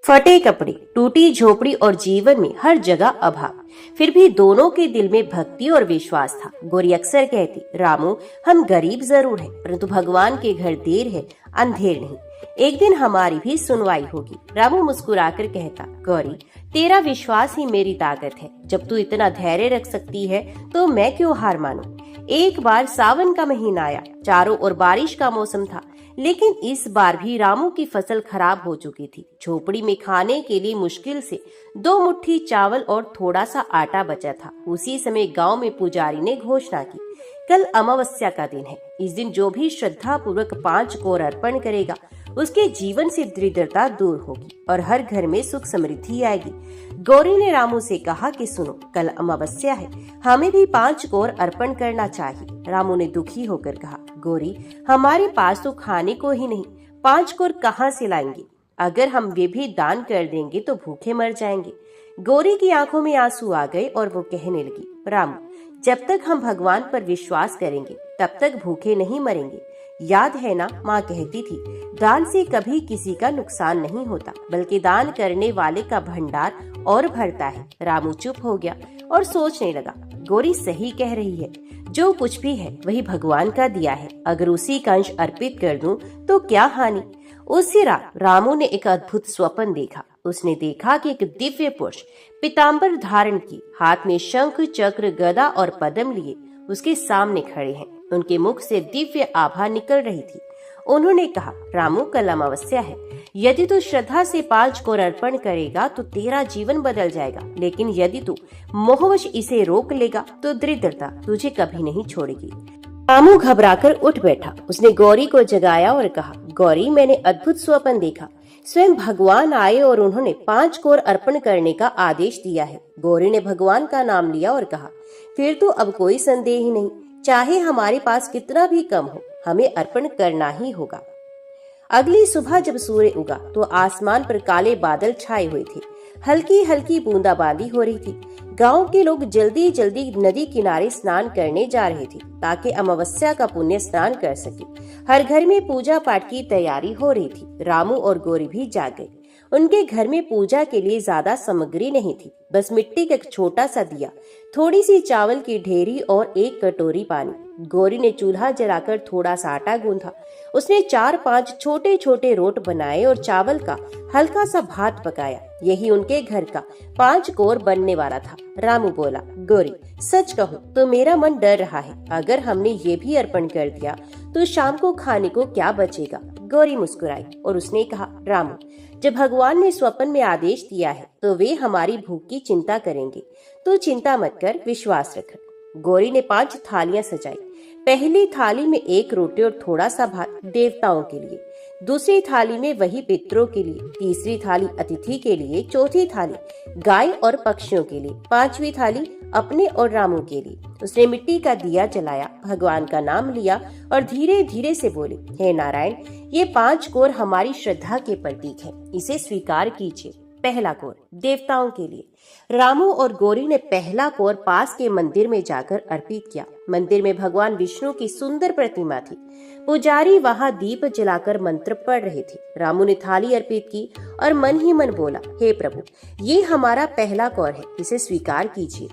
फटे कपड़े, टूटी झोपड़ी और जीवन में हर जगह अभाव, फिर भी दोनों के दिल में भक्ति और विश्वास था। गौरी अक्सर कहती, रामू, हम गरीब जरूर हैं, परंतु भगवान के घर देर है, अंधेर नहीं। एक दिन हमारी भी सुनवाई होगी। रामू मुस्कुराकर कहता, गौरी, तेरा विश्वास ही मेरी ताकत है। जब तू इतना धैर्य रख सकती है तो मैं क्यों हार मानूं। एक बार सावन का महीना आया, चारों ओर बारिश का मौसम था, लेकिन इस बार भी रामू की फसल खराब हो चुकी थी। झोपड़ी में खाने के लिए मुश्किल से 2 मुट्ठी चावल और थोड़ा सा आटा बचा था। उसी समय गांव में पुजारी ने घोषणा की, कल अमावस्या का दिन है। इस दिन जो भी श्रद्धा पूर्वक 5 कोर अर्पण करेगा, उसके जीवन से दरिद्रता दूर होगी और हर घर में सुख समृद्धि आएगी। गौरी ने रामू से कहा कि सुनो, कल अमावस्या है, हमें भी 5 कोर अर्पण करना चाहिए। रामू ने दुखी होकर कहा, गौरी, हमारे पास तो खाने को ही नहीं, 5 कोर कहाँ से लाएंगे? अगर हम वे भी दान कर देंगे तो भूखे मर जाएंगे। गौरी की आंखों में आंसू आ गए और वो कहने लगी, रामू, जब तक हम भगवान पर विश्वास करेंगे तब तक भूखे नहीं मरेंगे। याद है ना, माँ कहती थी, दान से कभी किसी का नुकसान नहीं होता, बल्कि दान करने वाले का भंडार और भरता है। रामू चुप हो गया और सोचने लगा, गौरी सही कह रही है, जो कुछ भी है वही भगवान का दिया है। अगर उसी का अंश अर्पित कर दूं तो क्या हानि। उसी रात रामू ने एक अद्भुत स्वप्न देखा। उसने देखा कि एक दिव्य पुरुष पीतांबर धारण की, हाथ में शंख, चक्र, गदा और पद्म लिए उसके सामने खड़े हैं। उनके मुख से दिव्य आभा निकल रही थी। उन्होंने कहा, रामू, कल अमावस्या है, यदि तू श्रद्धा से 5 कोर अर्पण करेगा तो तेरा जीवन बदल जाएगा, लेकिन यदि तू मोहवश इसे रोक लेगा तो दरिद्रता तुझे कभी नहीं छोड़ेगी। रामू घबराकर उठ बैठा। उसने गौरी को जगाया और कहा, गौरी, मैंने अद्भुत स्वप्न देखा। स्वयं भगवान आए और उन्होंने 5 कोर अर्पण करने का आदेश दिया है। गौरी ने भगवान का नाम लिया और कहा, फिर तो अब कोई संदेह ही नहीं, चाहे हमारे पास कितना भी कम हो, हमें अर्पण करना ही होगा। अगली सुबह जब सूर्य उगा तो आसमान पर काले बादल छाए हुए थे। हल्की हल्की बूंदाबांदी हो रही थी। गांव के लोग जल्दी जल्दी नदी किनारे स्नान करने जा रहे थे ताकि अमावस्या का पुण्य स्नान कर सके। हर घर में पूजा पाठ की तैयारी हो रही थी। रामू और गौरी भी जाग गए। उनके घर में पूजा के लिए ज्यादा सामग्री नहीं थी, बस मिट्टी का एक छोटा सा दिया, थोड़ी सी चावल की ढेरी और एक कटोरी पानी। गौरी ने चूल्हा जलाकर थोड़ा सा आटा गूंथा। उसने 4-5 छोटे छोटे रोट बनाए और चावल का हल्का सा भात पकाया। यही उनके घर का 5 कोर बनने वाला था। रामू बोला, गौरी सच कहूँ तो मेरा मन डर रहा है। अगर हमने ये भी अर्पण कर दिया तो शाम को खाने को क्या बचेगा। गौरी मुस्कुराई और उसने कहा, रामू जब भगवान ने स्वप्न में आदेश दिया है तो वे हमारी भूख की चिंता करेंगे। तू चिंता मत कर, विश्वास रख। गौरी ने 5 थालियां सजाई। पहली थाली में 1 रोटी और थोड़ा सा भात देवताओं के लिए, दूसरी थाली में वही पितरों के लिए, तीसरी थाली अतिथि के लिए, चौथी थाली गाय और पक्षियों के लिए, 5वीं थाली अपने और रामू के लिए। उसने मिट्टी का दिया जलाया, भगवान का नाम लिया और धीरे धीरे से बोले, हे नारायण, ये 5 कोर हमारी श्रद्धा के प्रतीक है, इसे स्वीकार कीजिए। पहला कोर देवताओं के लिए। रामू और गौरी ने पहला कोर पास के मंदिर में जाकर अर्पित किया। मंदिर में भगवान विष्णु की सुंदर प्रतिमा थी। पुजारी वहां दीप जलाकर मंत्र पढ़ रहे थे। रामू ने थाली अर्पित की और मन ही मन बोला, हे प्रभु, ये हमारा पहला कोर है, इसे स्वीकार कीजिए।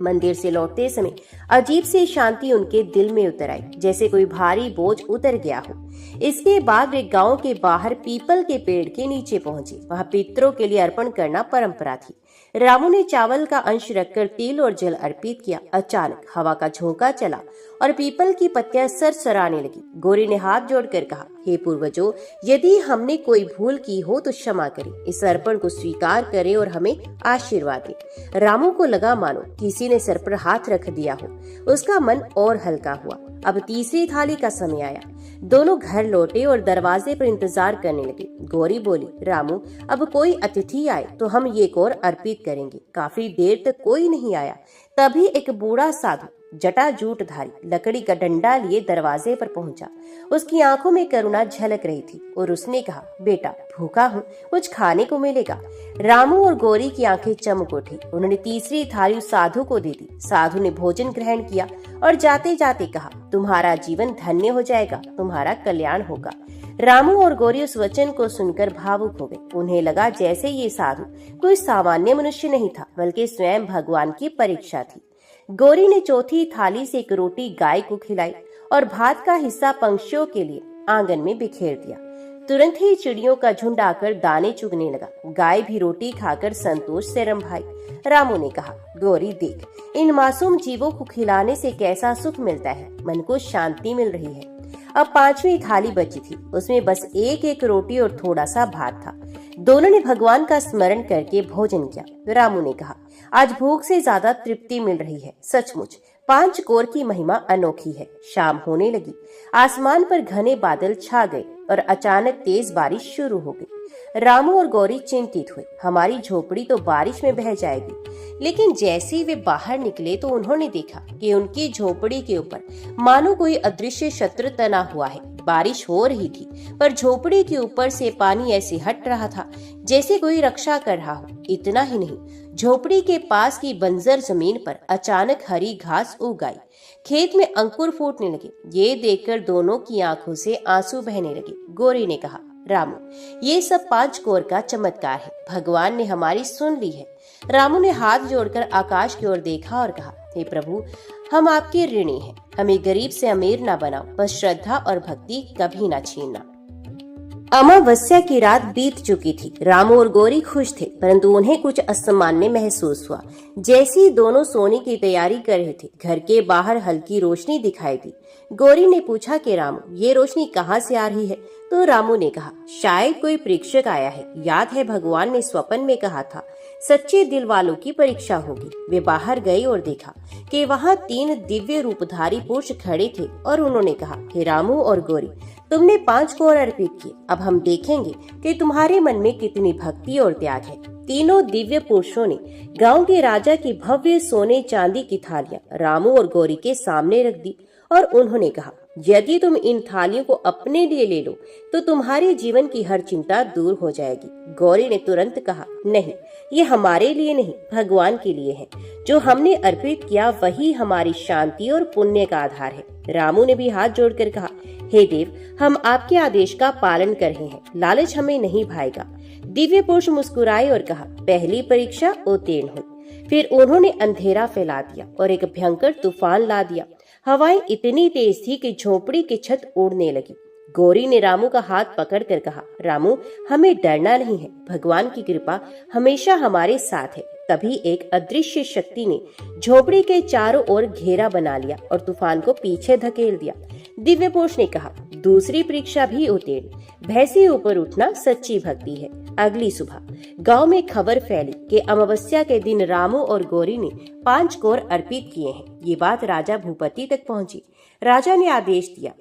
मंदिर से लौटते समय अजीब सी शांति उनके दिल में उतर आई, जैसे कोई भारी बोझ उतर गया हो। इसके बाद वे गांव के बाहर पीपल के पेड़ के नीचे पहुंचे। वहां पितरों के लिए अर्पण करना परंपरा थी। रामू ने चावल का अंश रखकर तिल और जल अर्पित किया। अचानक हवा का झोंका चला और पीपल की पत्तियां सरसराने लगी। गौरी ने हाथ जोड़कर कहा, हे पूर्वजों, यदि हमने कोई भूल की हो तो क्षमा करें, इस अर्पण को स्वीकार करें और हमें आशीर्वाद दें। रामू को लगा मानो किसी ने सर पर हाथ रख दिया हो। उसका मन और हल्का हुआ। अब तीसरी थाली का समय आया। दोनों घर लौटे और दरवाजे पर इंतजार करने लगे। गौरी बोली, रामू, अब कोई अतिथि आए तो हम ये कोर अर्पित करेंगे। काफी देर तक कोई नहीं आया। तभी एक बूढ़ा साधु जटाजूटधारी लकड़ी का डंडा लिए दरवाजे पर पहुंचा। उसकी आंखों में करुणा झलक रही थी और उसने कहा, बेटा भूखा हूँ, कुछ खाने को मिलेगा। रामू और गौरी की आंखें चमक उठी। उन्होंने तीसरी थाली साधु को दे दी। साधु ने भोजन ग्रहण किया और जाते जाते कहा, तुम्हारा जीवन धन्य हो जाएगा, तुम्हारा कल्याण होगा। रामू और गौरी उस वचन को सुनकर भावुक हो गए। उन्हें लगा जैसे ये साधु कोई सामान्य मनुष्य नहीं था, बल्कि स्वयं भगवान की परीक्षा थी। गौरी ने चौथी थाली से एक रोटी गाय को खिलाई और भात का हिस्सा पंछियों के लिए आंगन में बिखेर दिया। तुरंत ही चिड़ियों का झुंड आकर दाने चुगने लगा। गाय भी रोटी खाकर संतोष से रंभाई। रामू ने कहा, गौरी देख, इन मासूम जीवों को खिलाने से कैसा सुख मिलता है, मन को शांति मिल रही है। अब 5वीं थाली बची थी। उसमें बस एक रोटी और थोड़ा सा भात था। दोनों ने भगवान का स्मरण करके भोजन किया। रामू ने कहा, आज भूख से ज्यादा तृप्ति मिल रही है। सचमुच 5 कोर की महिमा अनोखी है। शाम होने लगी। आसमान पर घने बादल छा गए और अचानक तेज बारिश शुरू हो गई। रामू और गौरी चिंतित हुए। हमारी झोपड़ी तो बारिश में बह जाएगी। लेकिन जैसे ही वे बाहर निकले तो उन्होंने देखा कि उनकी झोपड़ी के ऊपर मानो कोई अदृश्य शत्रु तना हुआ है। बारिश हो रही थी, पर झोपड़ी के ऊपर से पानी ऐसे हट रहा था जैसे कोई रक्षा कर रहा हो। इतना ही नहीं, झोपड़ी के पास की बंजर जमीन पर अचानक हरी घास उग आई। खेत में अंकुर फूटने लगे। ये देखकर दोनों की आंखों से आंसू बहने लगे। गौरी ने कहा, रामू, ये सब 5 कोर का चमत्कार है। भगवान ने हमारी सुन ली है। रामू ने हाथ जोड़कर आकाश की ओर देखा और कहा, हे प्रभु, हम आपके ऋणी हैं। हमें गरीब से अमीर ना बनाओ, बस श्रद्धा और भक्ति कभी ना छीनना। अमावस्या की रात बीत चुकी थी। रामू और गौरी खुश थे, परंतु उन्हें कुछ असामान्य महसूस हुआ। जैसी दोनों सोने की तैयारी कर रहे थे, घर के बाहर हल्की रोशनी दिखाई दी। गौरी ने पूछा कि रामू, ये रोशनी कहाँ से आ रही है? तो रामू ने कहा, शायद कोई परीक्षक आया है। याद है भगवान ने स्वप्न में कहा था, सच्चे दिल वालों की परीक्षा होगी। वे बाहर गए और देखा कि वहाँ 3 दिव्य रूपधारी पुरुष खड़े थे और उन्होंने कहा, हे रामू और गौरी, तुमने 5 कोर अर्पित किए। अब हम देखेंगे कि तुम्हारे मन में कितनी भक्ति और त्याग है। तीनों दिव्य पुरुषों ने गांव के राजा की भव्य सोने चांदी की थालियां रामू और गौरी के सामने रख दी और उन्होंने कहा, यदि तुम इन थालियों को अपने लिए ले लो तो तुम्हारे जीवन की हर चिंता दूर हो जाएगी। गौरी ने तुरंत कहा, नहीं, ये हमारे लिए नहीं, भगवान के लिए है। जो हमने अर्पित किया वही हमारी शांति और पुण्य का आधार है। रामू ने भी हाथ जोड़कर कहा, हे देव, हम आपके आदेश का पालन कर रहे हैं। लालच हमें नहीं भाएगा। दिव्य पुरुष मुस्कुराए और कहा, पहली परीक्षा उत्तीर्ण हुई। फिर उन्होंने अंधेरा फैला दिया और एक भयंकर तूफान ला दिया। हवाएं इतनी तेज थी कि झोपड़ी की छत उड़ने लगी। गौरी ने रामू का हाथ पकड़कर कहा, रामू, हमें डरना नहीं है, भगवान की कृपा हमेशा हमारे साथ है। तभी एक अदृश्य शक्ति ने झोपड़ी के चारों ओर घेरा बना लिया और तूफान को पीछे धकेल दिया। दिव्य पुरुष ने कहा, दूसरी परीक्षा भी उत्तीर्ण। भय से ऊपर उठना सच्ची भक्ति है। अगली सुबह गांव में खबर फैली कि अमावस्या के दिन रामू और गौरी ने 5 कौर अर्पित किए हैं। ये बात राजा भूपति तक पहुंची। राजा ने आदेश दिया,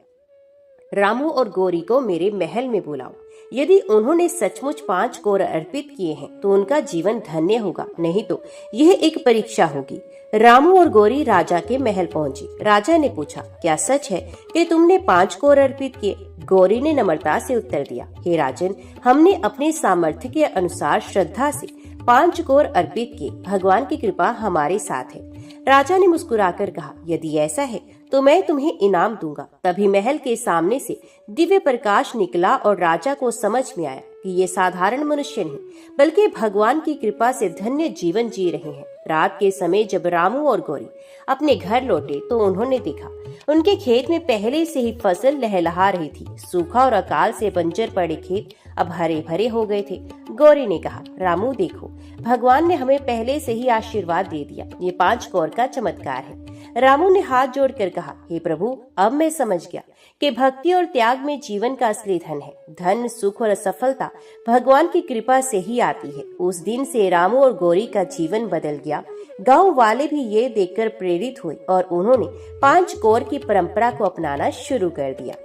रामू और गौरी को मेरे महल में बुलाओ। यदि उन्होंने सचमुच 5 कौर अर्पित किए हैं तो उनका जीवन धन्य होगा, नहीं तो यह एक परीक्षा होगी। रामू और गौरी राजा के महल पहुंची। राजा ने पूछा, क्या सच है कि तुमने 5 कौर अर्पित किए? गौरी ने नम्रता से उत्तर दिया, हे राजन, हमने अपने सामर्थ्य के अनुसार श्रद्धा से 5 कौर अर्पित किए। भगवान की कृपा हमारे साथ है। राजा ने मुस्कुराकर कहा, यदि ऐसा है तो मैं तुम्हें इनाम दूंगा। तभी महल के सामने से दिव्य प्रकाश निकला और राजा को समझ में आया कि ये साधारण मनुष्य नहीं बल्कि भगवान की कृपा से धन्य जीवन जी रहे हैं। रात के समय जब रामू और गौरी अपने घर लौटे तो उन्होंने देखा उनके खेत में पहले से ही फसल लहलहा रही थी। सूखा और अकाल से बंजर पड़े खेत अब हरे भरे हो गए थे। गौरी ने कहा, रामू देखो, भगवान ने हमें पहले से ही आशीर्वाद दे दिया। ये 5 कौर का चमत्कार है। रामू ने हाथ जोड़कर कहा, हे प्रभु, अब मैं समझ गया कि भक्ति और त्याग में जीवन का असली धन है। धन, सुख और सफलता भगवान की कृपा से ही आती है। उस दिन से रामू और गौरी का जीवन बदल गया। गांव वाले भी ये देखकर प्रेरित हुए और उन्होंने 5 कौर की परंपरा को अपनाना शुरू कर दिया।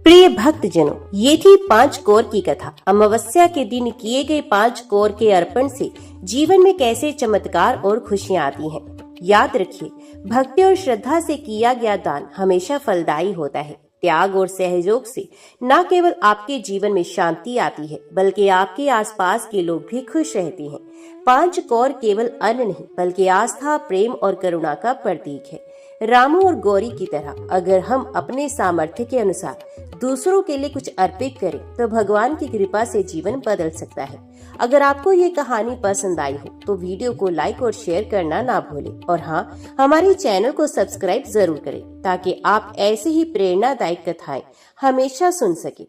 प्रिय भक्तजनों, ये थी 5 कौर की कथा। अमावस्या के दिन किए गए 5 कौर के अर्पण से जीवन में कैसे चमत्कार और खुशियां आती हैं। याद रखिए, भक्ति और श्रद्धा से किया गया दान हमेशा फलदायी होता है। त्याग और सहयोग से न केवल आपके जीवन में शांति आती है बल्कि आपके आसपास के लोग भी खुश रहते हैं। 5 कौर केवल अन्न नहीं बल्कि आस्था, प्रेम और करुणा का प्रतीक है। रामू और गौरी की तरह अगर हम अपने सामर्थ्य के अनुसार दूसरों के लिए कुछ अर्पित करें तो भगवान की कृपा से जीवन बदल सकता है। अगर आपको ये कहानी पसंद आई हो तो वीडियो को लाइक और शेयर करना ना भूलें और हाँ, हमारे चैनल को सब्सक्राइब जरूर करें ताकि आप ऐसे ही प्रेरणादायक कथाएं हमेशा सुन सकें।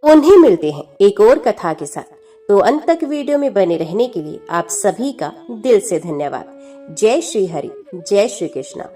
उन्हें मिलते हैं एक और कथा के साथ। तो अंत तक वीडियो में बने रहने के लिए आप सभी का दिल से धन्यवाद। जय श्री हरि, जय श्री कृष्णा।